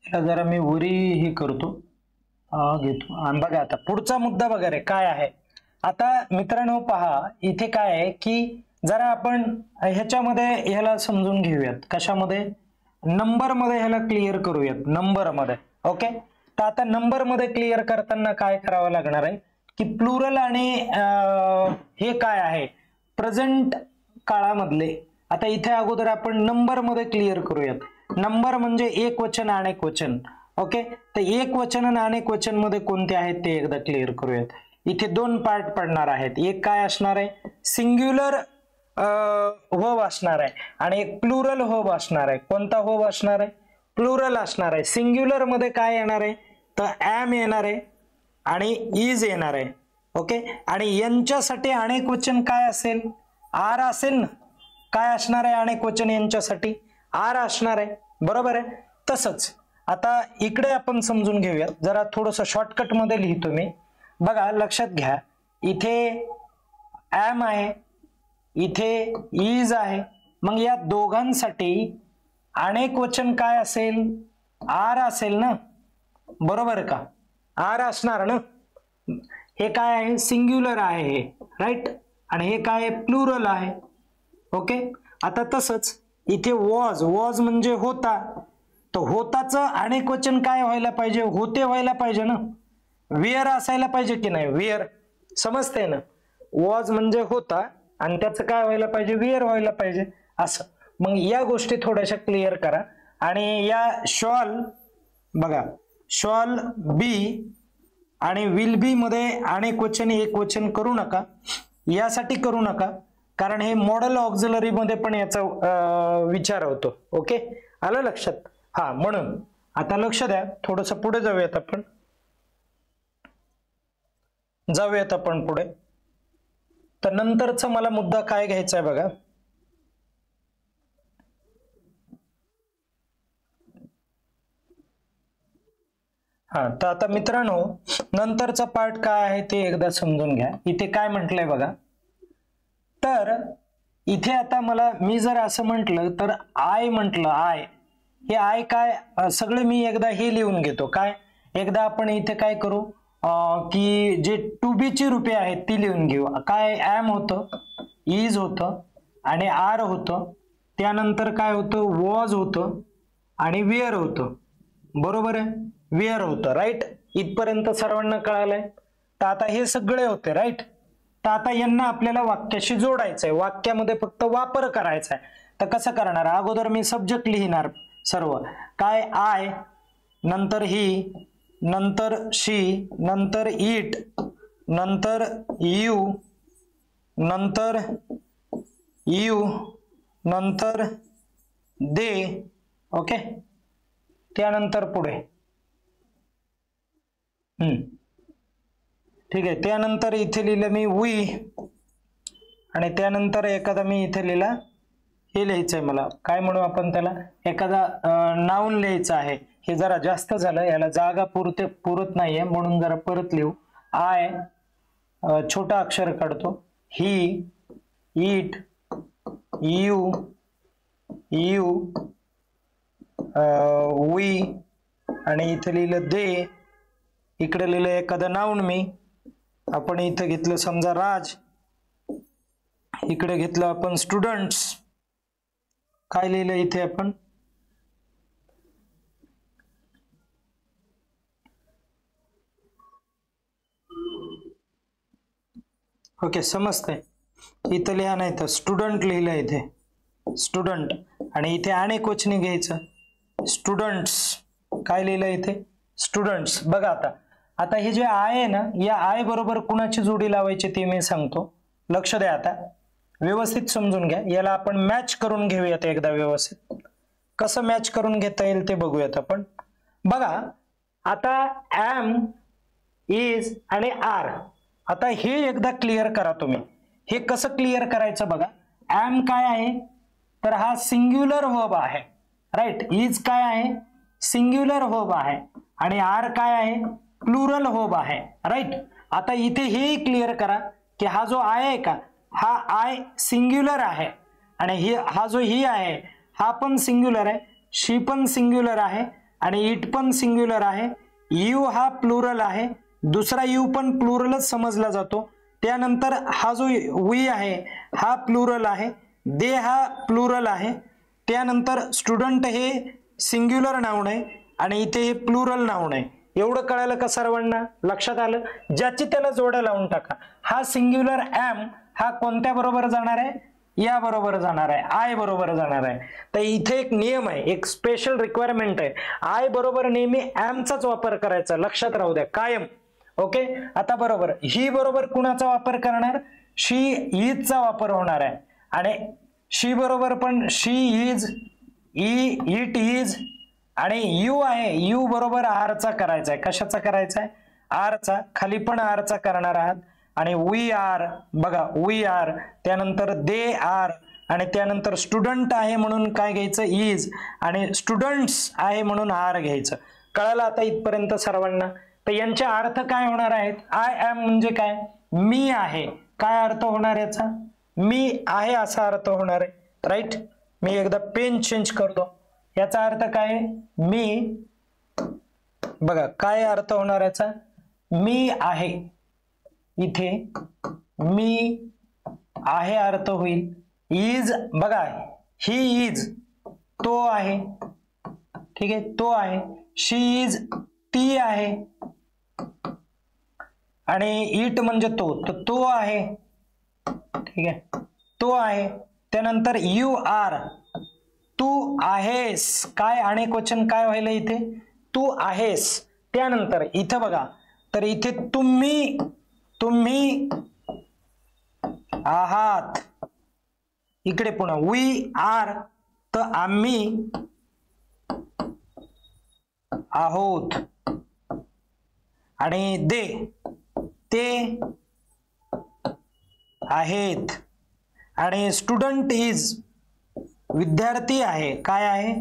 जरा मी वरी हे करतो, घेतो. आणि बघा आता पुढचा मुद्दा बघा रे काय आहे. आता मित्रांनो पहा, इथे काय आहे की जरा आपण ह्याच्यामध्ये ह्याला समजून घेऊयात. कशामध्ये? नंबर मध्ये ह्याला क्लिअर करूयात. नंबर मध्ये. ओके, तर आता नंबर मध्ये क्लिअर करताना काय करावं लागणार आहे की प्लुरल आणि हे काय आहे प्रेझेंट काळामधले. आता इथे अगोदर आपण नंबर मध्ये क्लिअर करूयात. नंबर म्हणजे एक वचन अनेक वचन. ओके, तर एक वचन आणि अनेक वचन मध्ये कोणते आहेत ते एकदा क्लिअर करूयात. इथे दोन पार्ट पडणार आहेत. एक काय असणार आहे, सिंग्युलर वर्ब असणार आहे आणि एक प्लुरल वर्ब असणार आहे. कोणता वर्ब असणार आहे, प्लुरल असणार आहे. सिंग्युलर मध्ये काय येणार आहे, तर ॲम येणार आहे आणि इज येणार आहे. ओके, आणि यांच्यासाठी अनेक वचन काय असेल, आर असेल ना. काय असणार आहे अनेक वचन यांच्यासाठी, आर असणार आहे. बरोबर आहे. तसंच आता इकडे आपण समजून घेऊया जरा, थोडंसं शॉर्टकट मध्ये लिहितो मी. बघा लक्षात घ्या, इथे ॲम आहे, इथे इज आहे. मग या दोघांसाठी अनेक वचन काय असेल, आर असेल ना. बरोबर आहे का, आर असणार ना. हे काय आहे, सिंग्युलर आहे हे, राईट. आणि हे काय आहे, प्लुरल आहे. ओके, आता तसंच इथे वॉज, वॉज म्हणजे होता, तर होताचं अनेक वचन काय व्हायला पाहिजे, होते व्हायला पाहिजे ना. वेअर असायला पाहिजे की नाही, वेअर. समजते ना, वॉज म्हणजे होता आणि त्याचं काय व्हायला पाहिजे, वेअर व्हायला पाहिजे असं. मग या गोष्टी थोड्याशा क्लिअर करा. आणि या शॉल बघा, शॉल बी आणि विल बी मध्ये अनेक वचन एक वचन करू नका. यासाठी करू नका कारण हे मॉडेल ऑक्झिलरी मध्ये पण याचा विचार होतो. ओके, आलं लक्षात. हा, म्हणून आता लक्ष द्या, थोडस पुढे जाऊयात आपण. पुढे. तर नंतरचा मला मुद्दा काय घ्यायचा आहे बघा. हा, तर आता मित्रांनो नंतरचा पार्ट काय आहे ते एकदा समजून घ्या. इथे काय म्हटलंय बघा, तर इथे आता मी जर असं म्हटलं तर आय म्हटलं, आय हे आय काय सगळे मी एकदा हे लिहून घेतो. काय एकदा आपण इथे काय करू की जे टू बी ची रूपे आहेत ती लिहून घेऊ. काय ॲम होतं, इज होतं आणि आर होतं. त्यानंतर काय होतं, वॉज होतं आणि वेअर होतं. बरोबर आहे, वेअर होतं, राईट. इथपर्यंत सर्वांना कळालंय. तर आता हे सगळे होते, राईट. तर आता यांना आपल्याला वाक्याशी जोडायचंय, वाक्यामध्ये फक्त वापर करायचा आहे. तर कसं करणार, अगोदर मी सब्जेक्ट लिहिणार सर्व. काय आय, नंतर ही, नंतर शी, नंतर इट, नंतर यू, नंतर नंतर दे. ओके, त्यानंतर पुढे. ठीक आहे, त्यानंतर इथे लिहिलं मी वी आणि त्यानंतर एखादा मी इथे लिहिला, हे लिहायचंय मला, काय म्हणू आपण त्याला, एखादा नाऊन लिहायचं आहे. हे जरा जास्त झालं, याला जागा पुरत नाहीये म्हणून जरा परत लिहू. आय छोटा अक्षर काढतो, ही, इट, यू, वी आणि इथे लिहिलं दे. इकडे लिहिलं एखादं नाऊन मी, आपण इथं घेतलं समजा राज, इकडे घेतलं आपण स्टुडंट्स. काय लिहिलं इथे आपण, ओके समजतंय. इथं लिहा नाही तर स्टुडंट लिहिलं इथे, स्टुडंट. आणि इथे अनेक वचनी घ्यायचं, स्टुडंट्स. काय लिहिलं इथे, स्टुडंट्स. बघा आता हे जे आय आहे ना, या आय बरोबर कुणाची जोडी लावायची ते मी सांगतो. लक्ष द्या, आता व्यवस्थित समजून घ्या. याला आपण मॅच करून घेऊयात एकदा व्यवस्थित. कसं मॅच करून घेता येईल ते बघूयात आपण. बघा आता ॲम, इज आणि आर, आता हे एकदा क्लिअर करा तुम्ही. हे कसं क्लिअर करायचं बघा. ॲम काय आहे, तर हा सिंग्युलर वर्ब आहे, राईट. इज काय आहे, सिंग्युलर वर्ब आहे. आणि आर काय आहे, प्लुरल वर्ब आहे, राईट. आता इथे हे क्लिअर करा की हा जो आय आहे का, हा आय सिंग्युलर आहे आणि हा जो ही आहे हा पण सिंग्युलर आहे, शी पण सिंग्युलर आहे आणि इट पण सिंग्युलर आहे. यू हा प्लुरल आहे, दुसरा यू पण प्लुरलच समजला जातो. त्यानंतर हा जो वी आहे हा प्लुरल आहे, दे हा प्लुरल आहे. त्यानंतर स्टुडंट हे सिंग्युलर नाउन आहे आणि इथे हे प्लुरल नाउन आहे. एवढं कळालं का सर्वांना, लक्षात आलं. ज्याची त्याला जोड्या लावून टाका. हा सिंग्युलर ॲम हा कोणत्या बरोबर जाणार आहे, या बरोबर जाणार आहे, आय बरोबर जाणार आहे. तर इथे एक नियम आहे, एक स्पेशल रिक्वायरमेंट आहे. आय बरोबर नेहमी एमचाच वापर करायचा, लक्षात राहू द्या कायम. ओके. आता बरोबर ही बरोबर कुणाचा वापर करणार, शी इजचा वापर होणार आहे. आणि शी बरोबर पण शी इज, इट इज, आणि यू आहे, यू बरोबर आरचा करायचा आहे. कशाचा करायचा आहे, आरचा. खाली पण आरचा करणार आहात. आणि वी आर, बघा वी आर, त्यानंतर दे आर, आणि त्यानंतर स्टुडंट आहे म्हणून काय घ्यायचं, इज, आणि स्टुडंट्स आहे म्हणून आर घ्यायचं. कळलं आता इथपर्यंत सर्वांना. तर यांचे अर्थ काय होणार आहेत, आय एम म्हणजे काय, मी आहे. काय अर्थ होणार याचा, मी आहे असा अर्थ होणार आहे. राईट. मी एकदा पेन चेंज करतो. याचा अर्थ काय, मी, बघा काय अर्थ होणार याचा, मी आहे. इथे मी आहे अर्थ होईल. इज, बघा ही इज, तो आहे. ठीक आहे, तो आहे. शी इज, ती आहे. आणि इट म्हणजे तो, तर तो आहे. ठीक आहे, तो आहे. त्यानंतर यू आर, तू आहेस. काय अनेक वचन काय व्हायला इथे, तू आहेस. त्यानंतर इथं बघा, तर इथे तुम्ही, तुम्ही आहात. इकडे पुन्हा वी आर, तर आम्ही आहोत. आणि दे, ते आहेत. आणि स्टुडंट इज, विद्यार्थी आहे. काय आहे,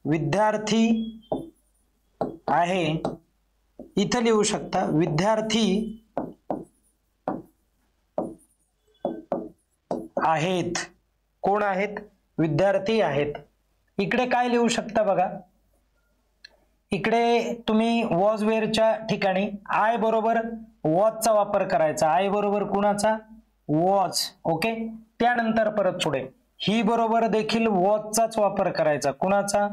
विद्यार्थी आहे. इथं लिहू शकता विद्यार्थी आहेत. कोण आहेत, विद्यार्थी आहेत. इकडे काय लिहू शकता बघा, इकडे तुम्ही वॉज वेअरच्या ठिकाणी आय बरोबर वॉजचा वापर करायचा. आय बरोबर कुणाचा, वॉज. ओके. त्यानंतर परत पुढे ही बरोबर देखील वॉजचाच वापर करायचा. कुणाचा,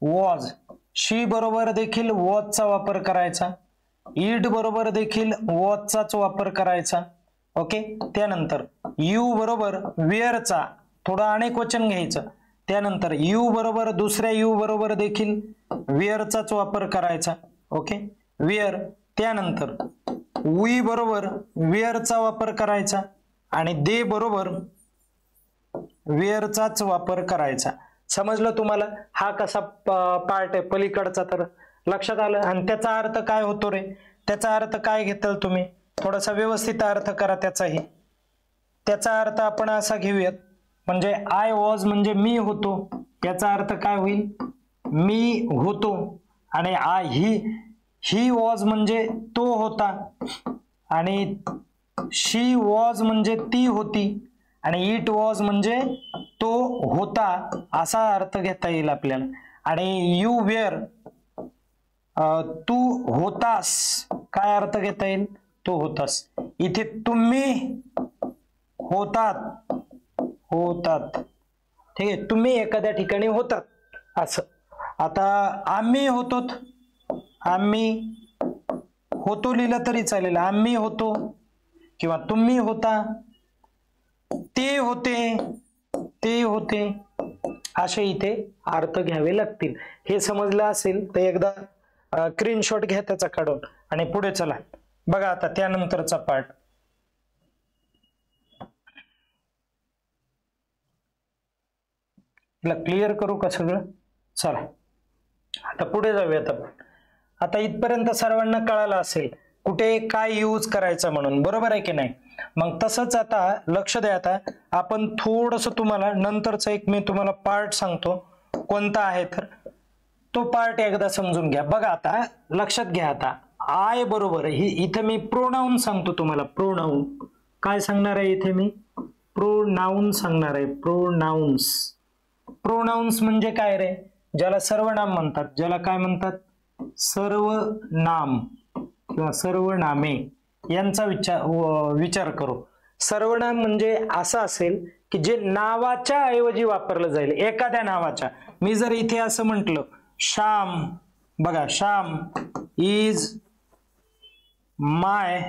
वॉज. शी बरोबर देखील वॉजचा वापर करायचा. इट बरोबर देखील वॉजचाच वापर करायचा. ओके. त्यानंतर यू बरोबर वेअरचा, थोडं अनेक वचन घ्यायचं. त्यानंतर यू बरोबर दुसऱ्या यू बरोबर देखील वेअरचाच वापर करायचा. Okay, wear. त्यानंतर वी बरोबर वेअरचा वापर करायचा आणि दे बरोबर वेअरचाच वापर करायचा. समजलं तुम्हाला हा कसा पार्ट आहे पलीकडचा, तर लक्षात आलं. आणि त्याचा अर्थ काय होतो रे, त्याचा अर्थ काय घेताल तुम्ही, थोडासा व्यवस्थित अर्थ करा त्याचाही. त्याचा अर्थ आपण असा घेऊयात, म्हणजे आय वॉज म्हणजे मी होतो, याचा अर्थ काय होईल, मी होतो. आणि ही वॉज म्हणजे तो होता, आणि शी वॉज म्हणजे ती होती, आणि इट वॉज म्हणजे तो होता, असा अर्थ घेता येईल आपल्याला. आणि यू वेअर, तू होतास, काय अर्थ घेता येईल, तू होतास. इथे तुम्ही होतात, होतात. ठीक आहे, तुम्ही एखाद्या ठिकाणी होतात असं. आता आम्ही होतो, आम्ही होतो लिहिलं तरी चालेल, आम्ही होतो किंवा तुम्ही होता, ते होते, ते होते, असे इथे अर्थ घ्यावे लागतील. हे समजलं असेल तर एकदा स्क्रीनशॉट घ्या त्याचा काढून आणि पुढे चला. बघा आता त्यानंतरचा पार्ट. क्लिअर करू का सगळं, चला आता पुढे जाऊयात आपण. आता इथपर्यंत सर्वांना कळालं असेल कुठे काय यूज करायचं म्हणून, बरोबर आहे की नाही. मग तसंच आता लक्ष द्या, आता आपण थोडंसं तुम्हाला नंतरचा एक मी तुम्हाला पार्ट सांगतो कोणता आहे, तर तो पार्ट एकदा समजून घ्या. बघा आता लक्षात घ्या, आता आय बरोबर इथे मी प्रोनाउन सांगतो तुम्हाला. प्रोनाउन काय सांगणार आहे इथे मी, प्रोनाउन सांगणार आहे. प्रोनाउन्स, प्रोनाउन्स म्हणजे काय रे, ज्याला सर्वनाम म्हणतात, ज्याला काय म्हणतात, सर्वनाम किंवा सर्वनामे यांचा विचार करू. सर्वनाम म्हणजे असं असेल की जे नावाच्या ऐवजी वापरलं जाईल, एखाद्या नावाच्या. मी जर इथे असं म्हटलं श्याम, बघा श्याम इज माय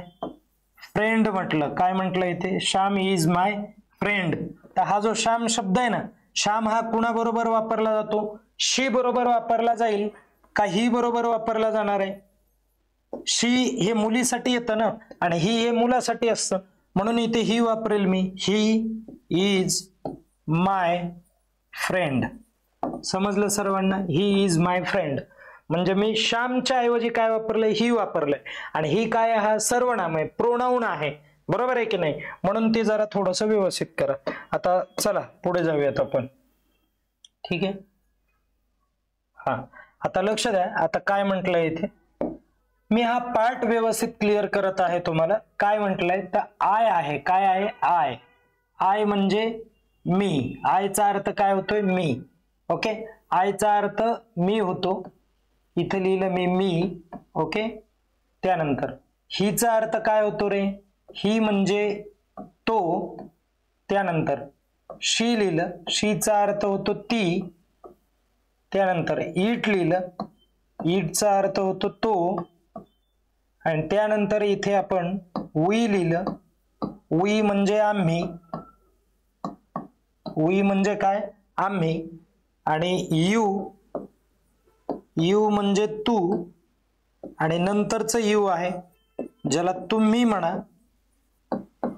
फ्रेंड म्हटलं, काय म्हटलं इथे, श्याम इज माय फ्रेंड. तर हा जो श्याम शब्द आहे ना, श्याम हा कुणाबरोबर वापरला जातो? शी बरोबर वापरला जाईल का ही बरोबर वापरला जाणार आहे? शी हे मुलीसाठी येतं ना, आणि ही हे मुलासाठी असतं, म्हणून इथे ही वापरेल मी. He is my friend. समजलं सर्वांना? ही इज माय फ्रेंड म्हणजे मी श्यामच्या ऐवजी काय वापरलंय? ही वापरलंय. आणि ही काय? हा सर्वनाम आहे, प्रोनाउन आहे, बरोबर आहे की नाही? म्हणून ते जरा थोडस व्यवस्थित करा. आता चला पुढे जाऊयात आपण. ठीक आहे. हा, आता लक्ष द्या. आता काय म्हटलंय इथे? मी हा पार्ट व्यवस्थित क्लिअर करत आहे तुम्हाला. काय म्हटलंय? तर आय आहे. काय आहे? आय. आय म्हणजे मी. आयचा अर्थ काय होतोय? मी. ओके, आयचा अर्थ मी होतो. इथे लिहिलं मी. ओके, त्यानंतर हिचा अर्थ काय होतो रे? ही म्हणजे तो. त्यानंतर शी लिहिलं. शीचा अर्थ होतो ती. त्यानंतर इट लिहिलं. इटचा अर्थ होतो तो. आणि त्यानंतर इथे आपण वी लिहिलं. वी म्हणजे आम्ही. वी म्हणजे काय? आम्ही. आणि यू म्हणजे तू. आणि नंतरचं यू आहे ज्याला तुम्ही म्हणा.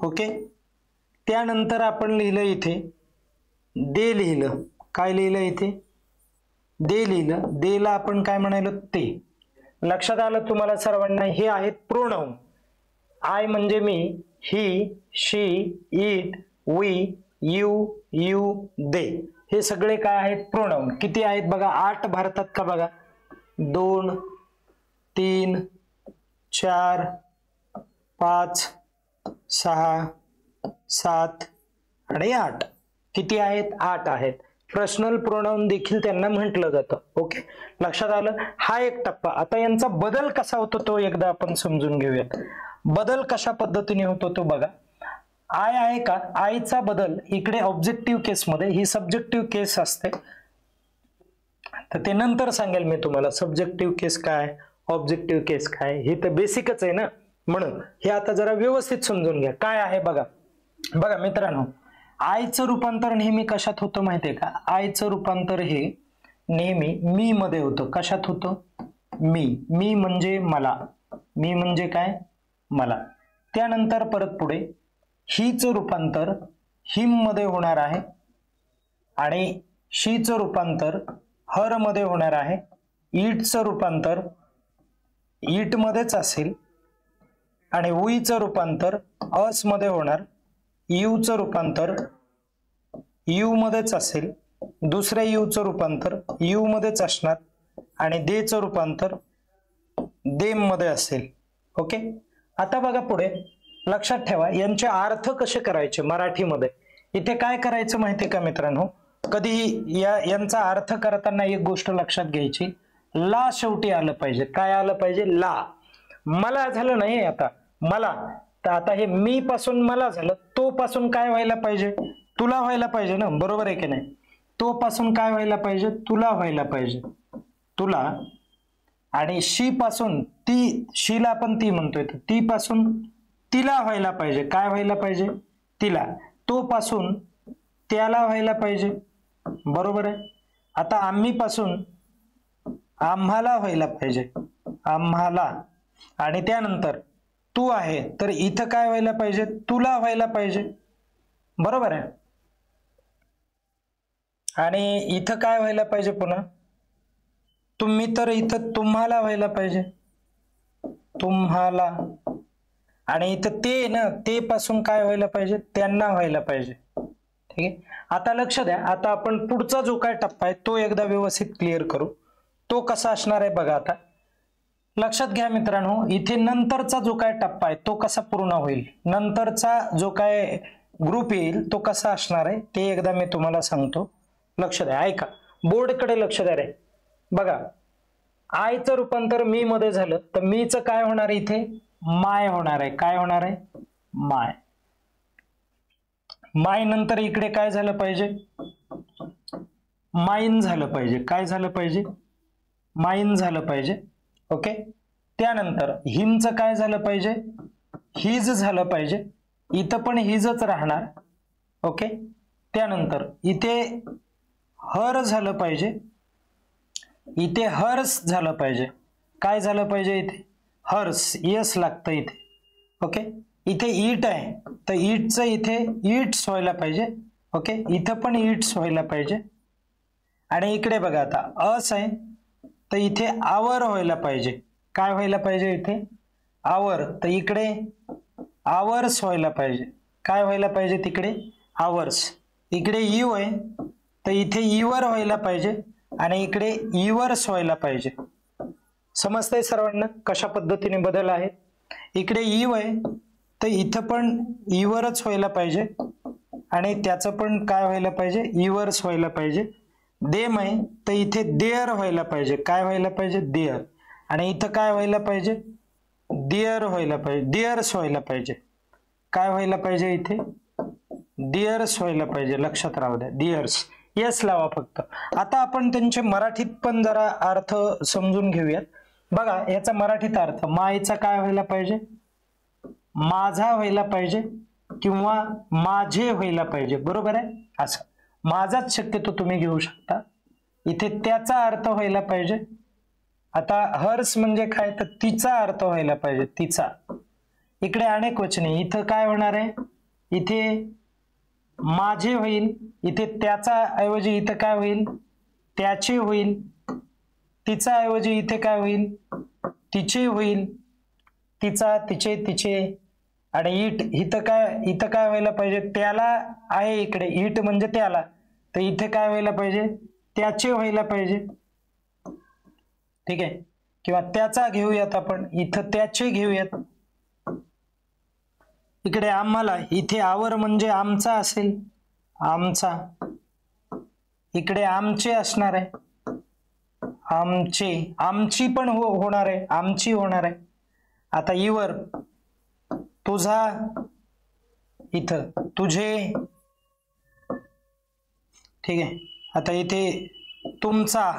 ओके, त्यानंतर आपण लिहिलं इथे दे लिहिलं. काय लिहिलं इथे? दे लिहिलं. देला आपण काय म्हणालो? ते. लक्षात आलं तुम्हाला सर्वांना? हे आहेत प्रोनाउन. आय म्हणजे मी, ही, शी, इट, वी, यू, दे. हे सगळे काय आहेत? प्रोनाउन. किती आहेत बघा? 8 भारतात का बघा? 2, 3, 4, 5, 6, 7 आणि 8. किती आहेत? 8 आहेत. पर्सनल प्रोनाउन देखील त्यांना म्हटलं जातं. ओके, लक्षात आलं? हा एक टप्पा. आता यांचा बदल कसा होतो तो एकदा आपण समजून घेऊयात. बदल कशा पद्धतीने होतो तो बघा. आय आहे का? आयचा बदल इकडे ऑब्जेक्टिव्ह केस मध्ये, ही सब्जेक्टिव्ह केस असते, तर ते नंतर सांगेल मी तुम्हाला. सब्जेक्टिव्ह केस काय, ऑब्जेक्टिव्ह केस काय, हे तर बेसिकच आहे ना. म्हणून हे आता जरा व्यवस्थित समजून घ्या. काय आहे बघा. बघा मित्रांनो, आयचं रूपांतर नेहमी कशात होतं माहितीये का? आयचं रूपांतर हे नेहमी मी मध्ये होतं. कशात होतं? मी म्हणजे मला. मी म्हणजे काय? मला. त्यानंतर परत पुढे हीचं रूपांतर हिम मध्ये होणार आहे. आणि शीचं रूपांतर हर मध्ये होणार आहे. इटचं रूपांतर इट मध्येच असेल. आणि उईचं रूपांतर अस मध्ये होणार. यूचं रूपांतर यू मध्येच असेल. दुसऱ्या यूचं रूपांतर यू मध्येच असणार. आणि देचं रूपांतर देम मध्ये असेल. ओके, आता बघा पुढे लक्षात ठेवा यांचे अर्थ कसे करायचे मराठीमध्ये. इथे काय करायचं माहितीये का मित्रांनो? कधी यांचा अर्थ करताना एक गोष्ट लक्षात घ्यायची, ला शेवटी आलं पाहिजे. काय आलं पाहिजे? ला. मला झालं नाही आता मला, तर आता हे मी पासून मला झालं. तो पासून काय व्हायला पाहिजे? तुला व्हायला पाहिजे ना, बरोबर आहे की नाही? तो पासून काय व्हायला पाहिजे? तुला व्हायला पाहिजे. तुला. आणि शी पासून ती, शीला आपण ती म्हणतोय, ती पासून तिला व्हायला पाहिजे. काय व्हायला पाहिजे? तिला. तो पासून त्याला व्हायला पाहिजे, बरोबर आहे. आता आम्ही पासून आम्हाला व्हायला पाहिजे. आम्हाला. आणि त्यानंतर तू आहे तर इथं काय व्हायला पाहिजे? तुला व्हायला पाहिजे, बरोबर आहे. आणि इथं काय व्हायला पाहिजे पुन्हा? तुम्ही तर इथं तुम्हाला व्हायला पाहिजे. तुम्हाला. आणि इथं ते ना, ते पासून काय व्हायला पाहिजे? त्यांना व्हायला पाहिजे. ठीक आहे. आता लक्ष द्या. आता आपण पुढचा जो काय टप्पा आहे तो एकदा व्यवस्थित क्लिअर करू. तो कसा असणार आहे बघा. आता लक्षात घ्या मित्रांनो, इथे नंतरचा जो काय टप्पा आहे तो कसा पूर्ण होईल, नंतरचा जो काय ग्रुप येईल तो कसा असणार आहे ते एकदा मी तुम्हाला सांगतो. लक्ष द्या, ऐका, बोर्डकडे लक्ष द्या रे. बघा, आयचं रूपांतर मी मध्ये झालं तर मीचं काय होणार आहे? इथे माय होणार आहे. काय होणार आहे? माय. माय नंतर इकडे काय झालं पाहिजे? माइन झालं पाहिजे. काय झालं पाहिजे? माइन झालं पाहिजे. ओके. त्यानंतर हिमचं काय झालं पाहिजे? हिज झालं पाहिजे. इथं पण हिजच राहणार. ओके, त्यानंतर इथे हर झालं पाहिजे, इथे हर्स झालं पाहिजे. काय झालं पाहिजे इथे? हर्स, यस लागतं इथे. ओके, इथे ईट आहे तर ईटचं इथे ईट्स व्हायला पाहिजे. ओके, इथं पण ईट्स व्हायला पाहिजे. आणि इकडे बघा आता अस आहे तर इथे आवर व्हायला पाहिजे. काय व्हायला पाहिजे इथे? आवर. तर इकडे आवर्स व्हायला पाहिजे. काय व्हायला पाहिजे तिकडे? आवर्स. इकडे यू आहे तर इथे इवर व्हायला पाहिजे आणि इकडे इवर्स व्हायला पाहिजे. समजतंय सर्वांना कशा पद्धतीने बदल आहे? इकडे यू आहे तर इथं पण इवरच व्हायला पाहिजे आणि त्याचं पण काय व्हायला पाहिजे? इवर्स व्हायला पाहिजे. देम आहे तर इथे देअर व्हायला पाहिजे. काय व्हायला पाहिजे? देअर. आणि इथं काय व्हायला पाहिजे? देअर व्हायला पाहिजे, देअर्स व्हायला पाहिजे. काय व्हायला पाहिजे इथे? देअर्स व्हायला पाहिजे. लक्षात राहू द्या, देअर्स. यस लावा फक्त. आता आपण त्यांचे मराठीत पण जरा अर्थ समजून घेऊयात. बघा याचा मराठीत अर्थ, मायचा काय व्हायला पाहिजे? माझा व्हायला पाहिजे किंवा माझे व्हायला पाहिजे. बरोबर आहे? असं माझाच शक्यतो तुम्ही घेऊ शकता. इथे त्याचा अर्थ व्हायला पाहिजे. आता हर्स म्हणजे काय? तर तिचा अर्थ व्हायला पाहिजे, तिचा. इकडे अनेक वचने, इथं काय होणार आहे? इथे माझे होईल, इथे त्याचा ऐवजी इथं काय होईल? त्याचे होईल. तिचा ऐवजी इथे काय होईल? तिचे होईल. तिचा, तिचे, तिचे. आणि इथं काय व्हायला पाहिजे? त्याला आहे इकडे, इट म्हणजे त्याला, तर इथे काय व्हायला पाहिजे? त्याचे व्हायला पाहिजे. ठीक आहे, किंवा त्याचा घेऊयात आपण, इथं त्याचे घेऊयात. इकडे आम्हाला, इथे आवर म्हणजे आमचा असेल, आमचा. इकडे आमचे असणार आहे, आमचे. आमची पण होणार आहे, आमची होणार आहे. आता इवर, तुझा, इथं तुझे. ठीक आहे, आता इथे तुमचा,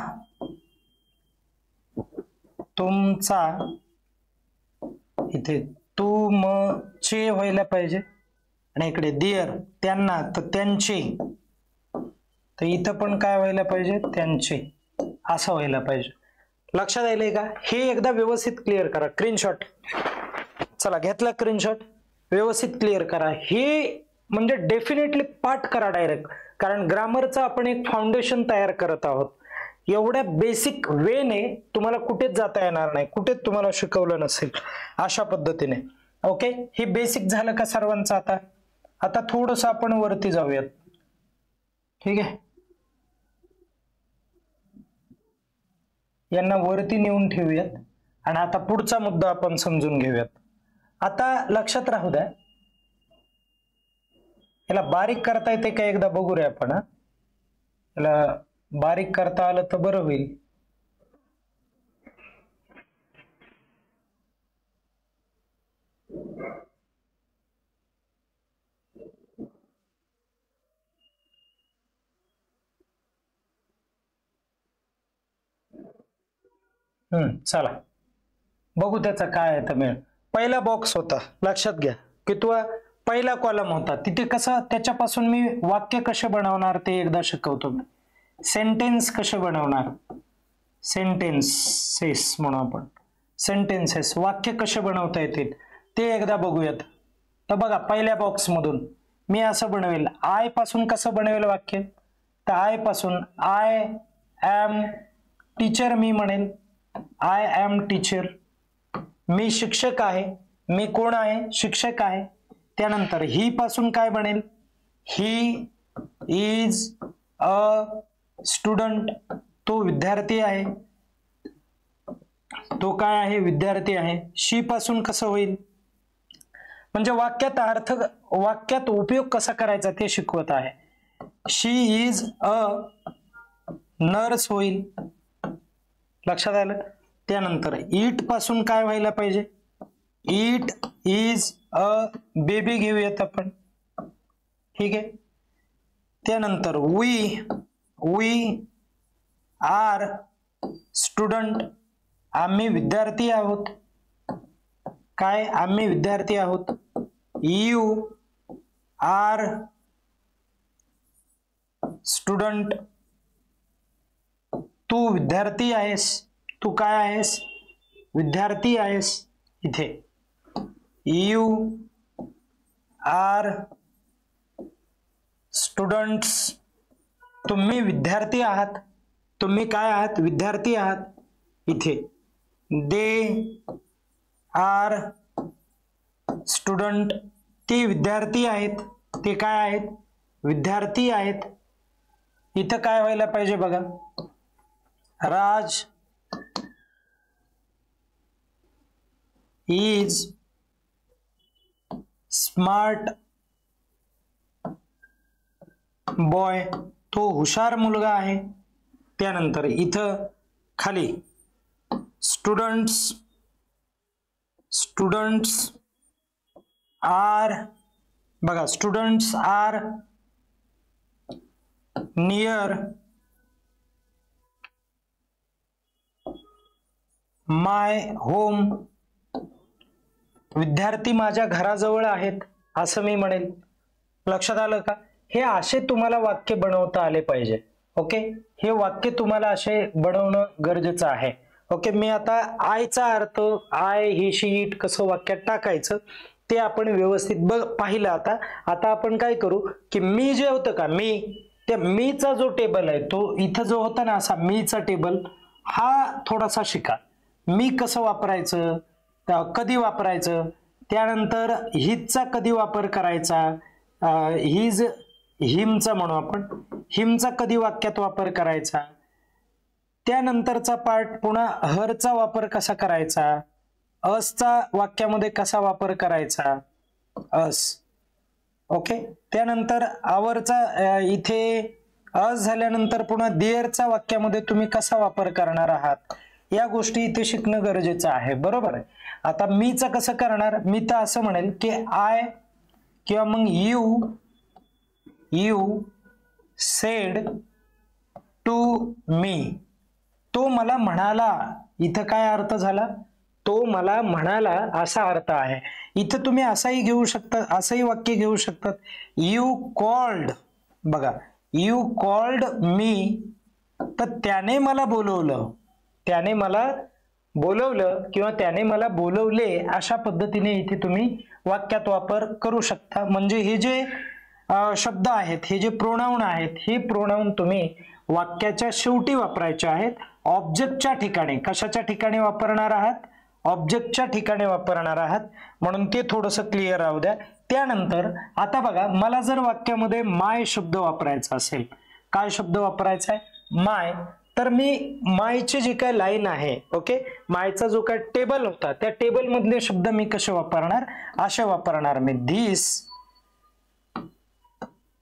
तुमचा. इथे तुमचे व्हायला पाहिजे. आणि इकडे देअर, त्यांना, तर त्यांचे. तर इथं पण काय व्हायला पाहिजे? त्यांचे. असं व्हायला पाहिजे. लक्षात आलंय का? हे एकदा व्यवस्थित क्लिअर करा. स्क्रीनशॉट, चला घेतला स्क्रीनशॉट. व्यवस्थित क्लिअर करा. हे म्हणजे डेफिनेटली पाठ करा डायरेक्ट, कारण ग्रामरचा आपण एक फाउंडेशन तयार करत आहोत. एवढ्या बेसिक वेने तुम्हाला कुठेच जाता येणार नाही, कुठेच तुम्हाला शिकवलं नसेल अशा पद्धतीने. ओके, हे बेसिक झालं का सर्वांचं? आता थोडंसं आपण वरती जाऊयात. ठीक आहे, यांना वरती नेऊन ठेवूयात आणि आता पुढचा मुद्दा आपण समजून घेऊयात. आता लक्षात राहू द्या, याला बारीक करता येते का एकदा बघू रे आपण. याला बारीक करता आलं तर बरं होईल. चला बघू त्याचा काय आहे. तर मिळेल. पहिला बॉक्स होता, लक्षात घ्या, कितवा? पहिला कॉलम होता. तिथे कसं, त्याच्यापासून मी वाक्य कसे बनवणार ते एकदा शिकवतो मी. सेंटेन्स कसे बनवणार, सेंटेन्सेस म्हणू आपण, सेंटेन्सेस, वाक्य कसे बनवता येतील ते एकदा बघूयात. तर बघा पहिल्या बॉक्स मधून मी असं बनवेल, आय पासून कसं बनवेल वाक्य? तर आय पासून, आय एम टीचर मी म्हणेल, आय एम टीचर. मी शिक्षक आहे. मी कोण आहे? शिक्षक आहे. त्यानंतर ही पासून काय बनेल? He is a student. तो विद्यार्थी आहे. तो काय आहे? विद्यार्थी आहे. शी पासून कसं होईल? म्हणजे वाक्यात अर्थ, वाक्यात उपयोग कसा करायचा ते शिकवत आहे. शी इज अ नर्स होईल. लक्षात आलं? त्यानंतर इट पासून काय व्हायला पाहिजे? इट इज अ बेबी घेऊयात आपण. ठीक आहे. त्यानंतर वी आर स्टुडंट. आम्ही विद्यार्थी आहोत. काय? आम्ही विद्यार्थी आहोत. यू आर स्टुडंट, तू विद्यार्थी आहेस, तू काय आहेस, विद्यार्थी आहेस. इथे यू आर स्टुडंट्स, तुम्ही विद्यार्थी आहात, तुम्ही काय आहात, विद्यार्थी आहात. इथे दे आर स्टुडंट, ते विद्यार्थी आहेत, ते काय आहेत, विद्यार्थी आहेत. इथं काय व्हायला पाहिजे बघा, राज इज स्मार्ट बॉय, तो हुशार मुलगा आहे. त्यानंतर इथं खाली स्टुडंट्स, स्टुडंट्स आर, बघा स्टुडंट्स आर नियर माय होम, विद्यार्थी माझ्या घराजवळ आहेत असं मी म्हणेल. लक्षात आलं का? हे असे तुम्हाला वाक्य बनवता आले पाहिजे. ओके, हे वाक्य तुम्हाला असे बनवणं गरजेचं आहे. ओके, मी आता आयचा अर्थ, आय ही शी इट कसं वाक्यात टाकायचं ते आपण व्यवस्थित पाहिलं. आता आपण काय करू की मी जे होतं का, मी त्या मीचा जो टेबल आहे तो इथं जो होता ना असा मीचा टेबल, हा थोडासा शिका. मी कसं वापरायचं, कधी वापरायचं, त्यानंतर हिजचा कधी वापर करायचा, हिज हिमचा म्हणू आपण, हिमचा कधी वाक्यात वापर करायचा, त्यानंतरचा पार्ट पुन्हा हरचा वापर कसा करायचा, असचा वाक्यामध्ये कसा वापर करायचा, अस. ओके, त्यानंतर आवरचा इथे अस झाल्यानंतर पुन्हा देअरचा वाक्यामध्ये तुम्ही कसा वापर करणार आहात, या गोष्टी इथे शिकणं गरजेचं आहे. बरोबर आहे. आता मीचं कसं करणार, मी तर असं म्हणेल की आय किंवा मग यू सेड टू मी, तो मला म्हणाला. इथं काय अर्थ झाला, तो मला म्हणाला असा अर्थ आहे. इथं तुम्ही असाही घेऊ शकता, असंही वाक्य घेऊ शकतात. यू कॉल्ड, बघा यू कॉल्ड मी, तर त्याने मला बोलवलं, त्याने मला बोलवलं किंवा त्याने मला बोलवले, अशा पद्धतीने इथे तुम्ही वाक्यात वापर करू शकता. म्हणजे हे जे शब्द आहेत, हे जे प्रोनाउन आहेत, हे प्रोनाउन तुम्ही वाक्याच्या शेवटी वापरायचे आहेत. ऑब्जेक्टच्या ठिकाणी, कशाच्या ठिकाणी वापरणार आहात, ऑब्जेक्टच्या ठिकाणी वापरणार आहात. म्हणून ते थोडंसं क्लिअर राहू द्या. त्यानंतर आता बघा, मला जर वाक्यामध्ये माय शब्द वापरायचा असेल, काय शब्द वापरायचा आहे, माय, तर मी मायचे जे काय लाईन आहे, ओके, मायचा जो काय टेबल होता त्या टेबल मधले शब्द मी कसे वापरणार, असे वापरणार मी. धिस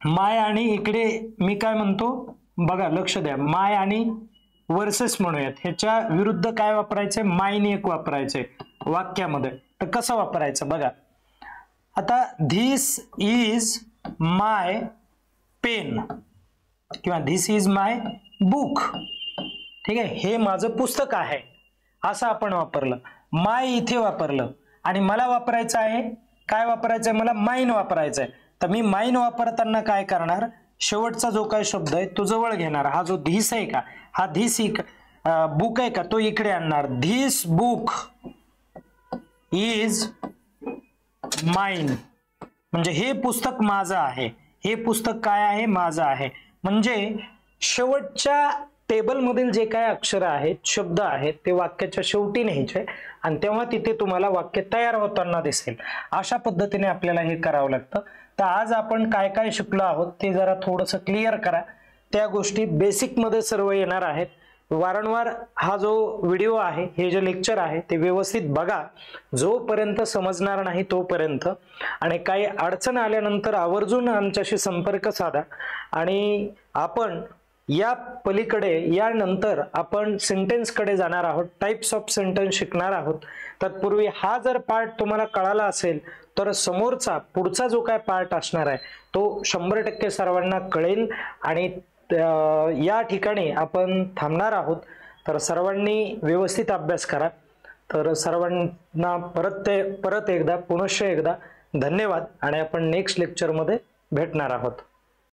माय, आणि इकडे मी काय म्हणतो बघा, लक्ष द्या, माय आणि वर्सेस म्हणूयात, ह्याच्या विरुद्ध काय वापरायचंय, मायने एक वापरायचंय वाक्यामध्ये. तर कसं वापरायचं बघा. आता धिस इज माय पेन किंवा धिस इज माय बुक, ठीक आहे, हे माझं पुस्तक आहे असं आपण वापरलं. माय इथे वापरलं आणि मला वापरायचं आहे, काय वापरायचंय, मला माइन वापरायचंय. तर मी माइन वापरताना काय करणार, शेवटचा जो काय शब्द आहे तो जवळ घेणार. हा जो धिस आहे का, हा धिस बुक आहे का, तो इकडे आणणार. धिस बुक इज माइन, म्हणजे हे पुस्तक माझं आहे, हे पुस्तक काय आहे, माझं आहे. म्हणजे शेवटच्या टेबल मधील जे काय अक्षर आहेत, शब्द आहेत, ते वाक्याच्या शेवटी न्यायचे आणि तेव्हा तिथे तुम्हाला वाक्य तयार होताना दिसेल. अशा पद्धतीने आपल्याला हे करावं लागतं. तर आज आपण काय काय शिकलो आहोत ते जरा थोडंसं क्लिअर करा. त्या गोष्टी बेसिक मध्ये सर्व येणार आहेत. वारंवार हा जो व्हिडिओ आहे, हे जे लेक्चर आहे ते व्यवस्थित बघा, जोपर्यंत समजणार नाही तोपर्यंत. आणि काही अडचण आल्यानंतर आवर्जून आमच्याशी संपर्क साधा. आणि आपण या पलीकडे यानंतर आपण सेंटेन्स कडे जाणार आहोत, टाइप्स ऑफ सेंटेन्स शिकणार आहोत. तत्पूर्वी हा जर पार्ट तुम्हाला कळाला असेल तर समोरचा पुढचा जो काय पार्ट असणार आहे तो 100% सर्वांना कळेल. आणि या ठिकाणी आपण थांबणार आहोत. तर सर्वांनी व्यवस्थित अभ्यास करा. तर सर्वांना परत एकदा पुनश्च एकदा धन्यवाद आणि आपण नेक्स्ट लेक्चर मध्ये भेटणार आहोत.